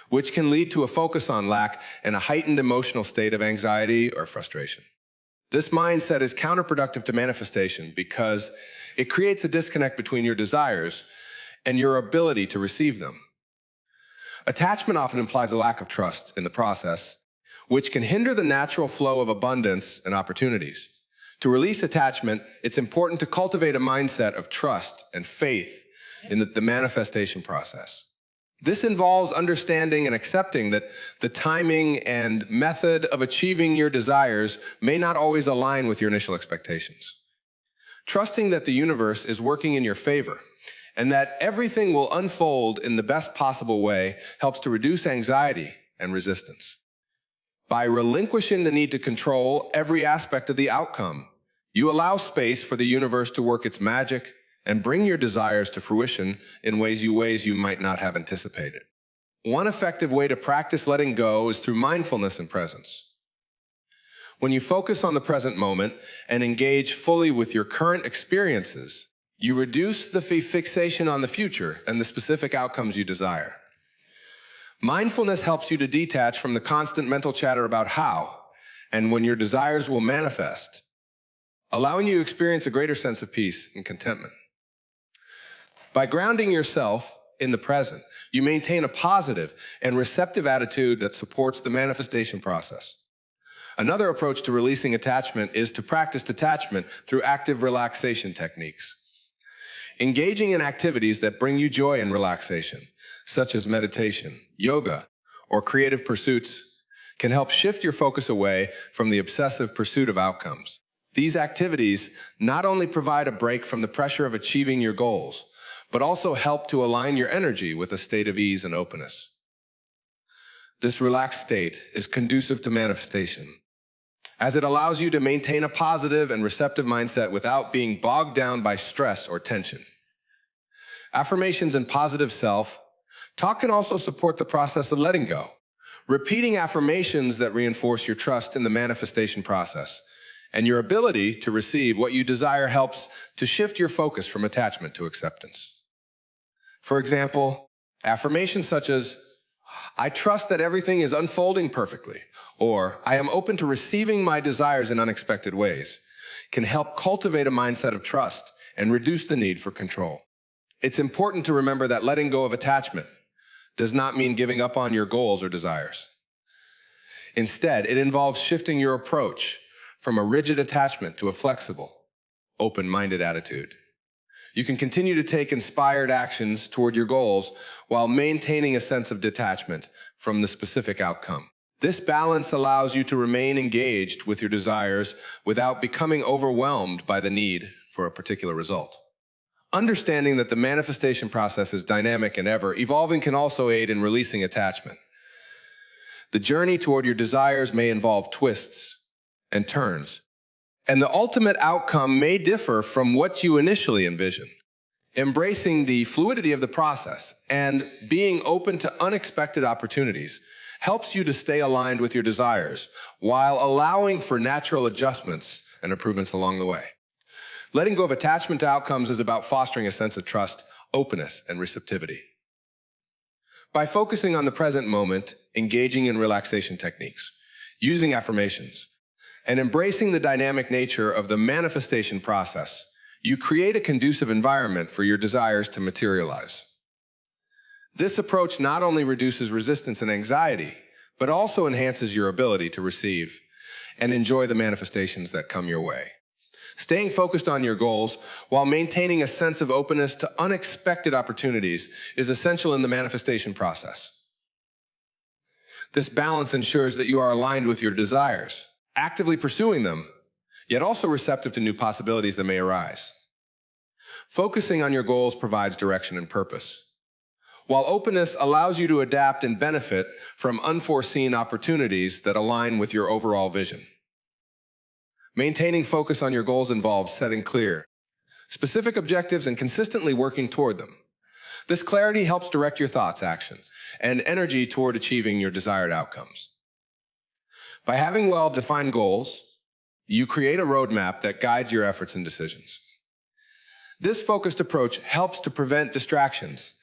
which can lead to a focus on lack and a heightened emotional state of anxiety or frustration. This mindset is counterproductive to manifestation because it creates a disconnect between your desires and your ability to receive them. Attachment often implies a lack of trust in the process, which can hinder the natural flow of abundance and opportunities. To release attachment, it's important to cultivate a mindset of trust and faith in the manifestation process. This involves understanding and accepting that the timing and method of achieving your desires may not always align with your initial expectations. Trusting that the universe is working in your favor and that everything will unfold in the best possible way helps to reduce anxiety and resistance. By relinquishing the need to control every aspect of the outcome, you allow space for the universe to work its magic and bring your desires to fruition in ways you might not have anticipated. One effective way to practice letting go is through mindfulness and presence. When you focus on the present moment and engage fully with your current experiences, you reduce the fixation on the future and the specific outcomes you desire. Mindfulness helps you to detach from the constant mental chatter about how and when your desires will manifest, allowing you to experience a greater sense of peace and contentment. By grounding yourself in the present, you maintain a positive and receptive attitude that supports the manifestation process. Another approach to releasing attachment is to practice detachment through active relaxation techniques. Engaging in activities that bring you joy and relaxation, such as meditation, yoga, or creative pursuits, can help shift your focus away from the obsessive pursuit of outcomes. These activities not only provide a break from the pressure of achieving your goals, but also help to align your energy with a state of ease and openness. This relaxed state is conducive to manifestation, as it allows you to maintain a positive and receptive mindset without being bogged down by stress or tension. Affirmations and positive self-talk can also support the process of letting go. Repeating affirmations that reinforce your trust in the manifestation process and your ability to receive what you desire helps to shift your focus from attachment to acceptance. For example, affirmations such as, "I trust that everything is unfolding perfectly," or "I am open to receiving my desires in unexpected ways," can help cultivate a mindset of trust and reduce the need for control. It's important to remember that letting go of attachment does not mean giving up on your goals or desires. Instead, it involves shifting your approach from a rigid attachment to a flexible, open-minded attitude. You can continue to take inspired actions toward your goals while maintaining a sense of detachment from the specific outcome. This balance allows you to remain engaged with your desires without becoming overwhelmed by the need for a particular result. Understanding that the manifestation process is dynamic and ever-evolving can also aid in releasing attachment. The journey toward your desires may involve twists and turns, and the ultimate outcome may differ from what you initially envisioned. Embracing the fluidity of the process and being open to unexpected opportunities helps you to stay aligned with your desires while allowing for natural adjustments and improvements along the way. Letting go of attachment to outcomes is about fostering a sense of trust, openness, and receptivity. By focusing on the present moment, engaging in relaxation techniques, using affirmations, and embracing the dynamic nature of the manifestation process, you create a conducive environment for your desires to materialize. This approach not only reduces resistance and anxiety, but also enhances your ability to receive and enjoy the manifestations that come your way. Staying focused on your goals while maintaining a sense of openness to unexpected opportunities is essential in the manifestation process. This balance ensures that you are aligned with your desires, actively pursuing them, yet also receptive to new possibilities that may arise. Focusing on your goals provides direction and purpose, while openness allows you to adapt and benefit from unforeseen opportunities that align with your overall vision. Maintaining focus on your goals involves setting clear, specific objectives and consistently working toward them. This clarity helps direct your thoughts, actions, and energy toward achieving your desired outcomes. By having well-defined goals, you create a roadmap that guides your efforts and decisions. This focused approach helps to prevent distractions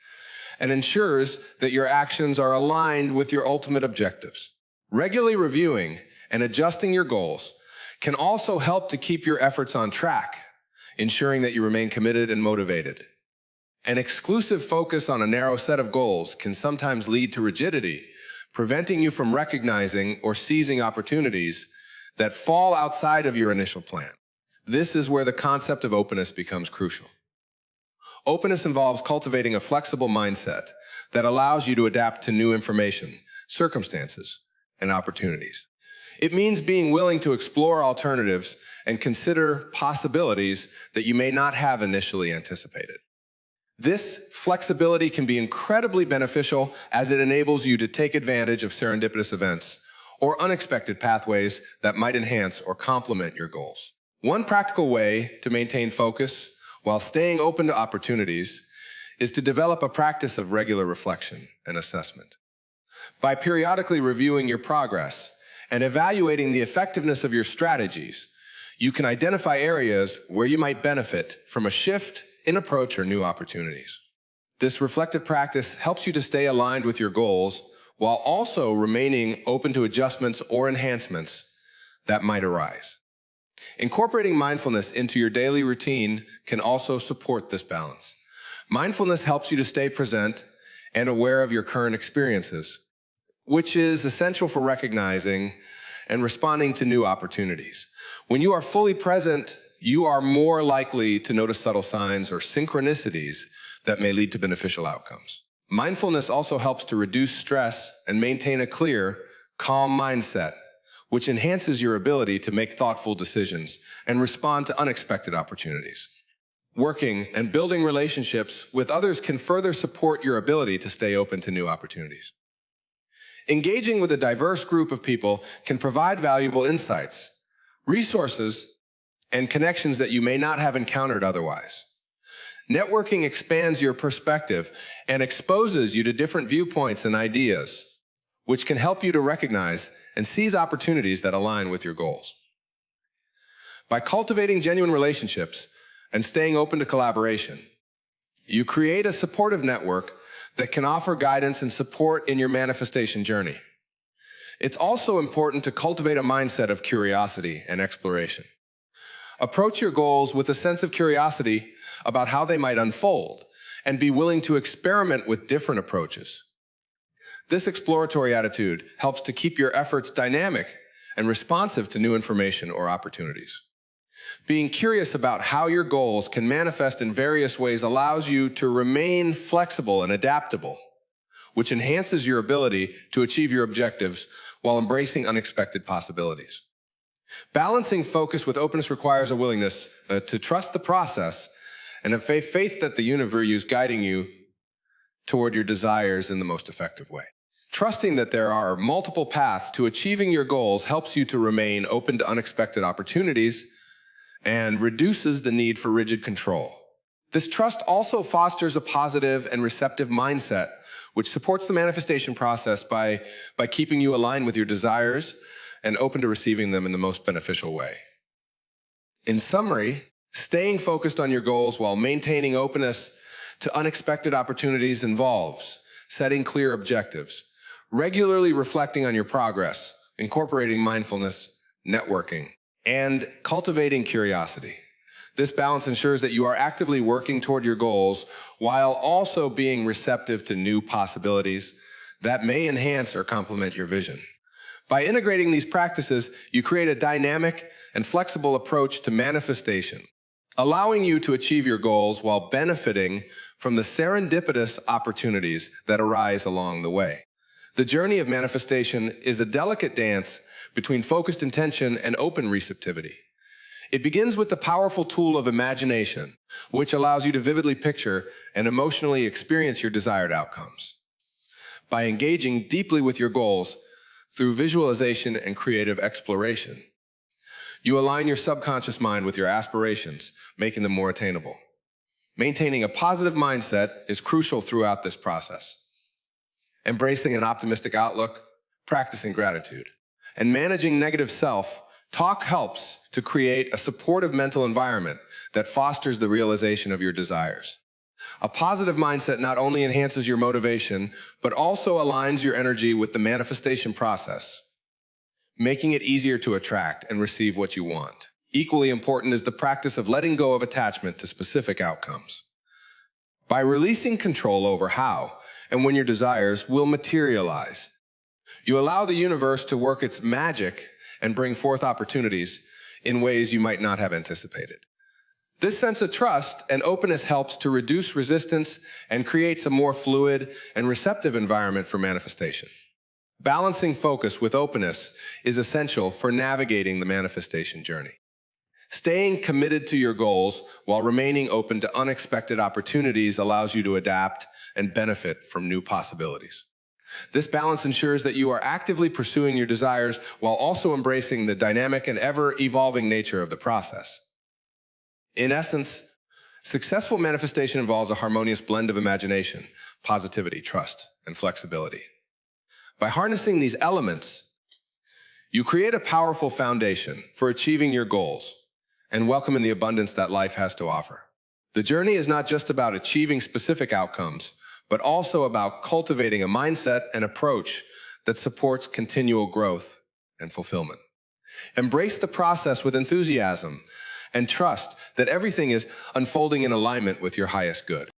and ensures that your actions are aligned with your ultimate objectives. Regularly reviewing and adjusting your goals can also help to keep your efforts on track, ensuring that you remain committed and motivated. An exclusive focus on a narrow set of goals can sometimes lead to rigidity, preventing you from recognizing or seizing opportunities that fall outside of your initial plan. This is where the concept of openness becomes crucial. Openness involves cultivating a flexible mindset that allows you to adapt to new information, circumstances, and opportunities. It means being willing to explore alternatives and consider possibilities that you may not have initially anticipated. This flexibility can be incredibly beneficial as it enables you to take advantage of serendipitous events or unexpected pathways that might enhance or complement your goals. One practical way to maintain focus while staying open to opportunities is to develop a practice of regular reflection and assessment. By periodically reviewing your progress and evaluating the effectiveness of your strategies, you can identify areas where you might benefit from a shift in approach or new opportunities. This reflective practice helps you to stay aligned with your goals while also remaining open to adjustments or enhancements that might arise. Incorporating mindfulness into your daily routine can also support this balance. Mindfulness helps you to stay present and aware of your current experiences, which is essential for recognizing and responding to new opportunities. When you are fully present, you are more likely to notice subtle signs or synchronicities that may lead to beneficial outcomes. Mindfulness also helps to reduce stress and maintain a clear, calm mindset, which enhances your ability to make thoughtful decisions and respond to unexpected opportunities. Working and building relationships with others can further support your ability to stay open to new opportunities. Engaging with a diverse group of people can provide valuable insights, resources, and connections that you may not have encountered otherwise. Networking expands your perspective and exposes you to different viewpoints and ideas, which can help you to recognize and seize opportunities that align with your goals. By cultivating genuine relationships and staying open to collaboration, you create a supportive network that can offer guidance and support in your manifestation journey. It's also important to cultivate a mindset of curiosity and exploration. Approach your goals with a sense of curiosity about how they might unfold and be willing to experiment with different approaches. This exploratory attitude helps to keep your efforts dynamic and responsive to new information or opportunities. Being curious about how your goals can manifest in various ways allows you to remain flexible and adaptable, which enhances your ability to achieve your objectives while embracing unexpected possibilities. Balancing focus with openness requires a willingness to trust the process and a faith that the universe is guiding you toward your desires in the most effective way. Trusting that there are multiple paths to achieving your goals helps you to remain open to unexpected opportunities and reduces the need for rigid control. This trust also fosters a positive and receptive mindset, which supports the manifestation process by keeping you aligned with your desires and open to receiving them in the most beneficial way. In summary, staying focused on your goals while maintaining openness to unexpected opportunities involves setting clear objectives, regularly reflecting on your progress, incorporating mindfulness, networking, and cultivating curiosity. This balance ensures that you are actively working toward your goals while also being receptive to new possibilities that may enhance or complement your vision. By integrating these practices, you create a dynamic and flexible approach to manifestation, allowing you to achieve your goals while benefiting from the serendipitous opportunities that arise along the way. The journey of manifestation is a delicate dance between focused intention and open receptivity. It begins with the powerful tool of imagination, which allows you to vividly picture and emotionally experience your desired outcomes. By engaging deeply with your goals through visualization and creative exploration, you align your subconscious mind with your aspirations, making them more attainable. Maintaining a positive mindset is crucial throughout this process. Embracing an optimistic outlook, practicing gratitude, and managing negative self-talk helps to create a supportive mental environment that fosters the realization of your desires. A positive mindset not only enhances your motivation, but also aligns your energy with the manifestation process, making it easier to attract and receive what you want. Equally important is the practice of letting go of attachment to specific outcomes. By releasing control over how and when your desires will materialize, you allow the universe to work its magic and bring forth opportunities in ways you might not have anticipated. This sense of trust and openness helps to reduce resistance and creates a more fluid and receptive environment for manifestation. Balancing focus with openness is essential for navigating the manifestation journey. Staying committed to your goals while remaining open to unexpected opportunities allows you to adapt and benefit from new possibilities. This balance ensures that you are actively pursuing your desires while also embracing the dynamic and ever-evolving nature of the process. In essence, successful manifestation involves a harmonious blend of imagination, positivity, trust, and flexibility. By harnessing these elements, you create a powerful foundation for achieving your goals and welcoming the abundance that life has to offer. The journey is not just about achieving specific outcomes, but also about cultivating a mindset and approach that supports continual growth and fulfillment. Embrace the process with enthusiasm and trust that everything is unfolding in alignment with your highest good.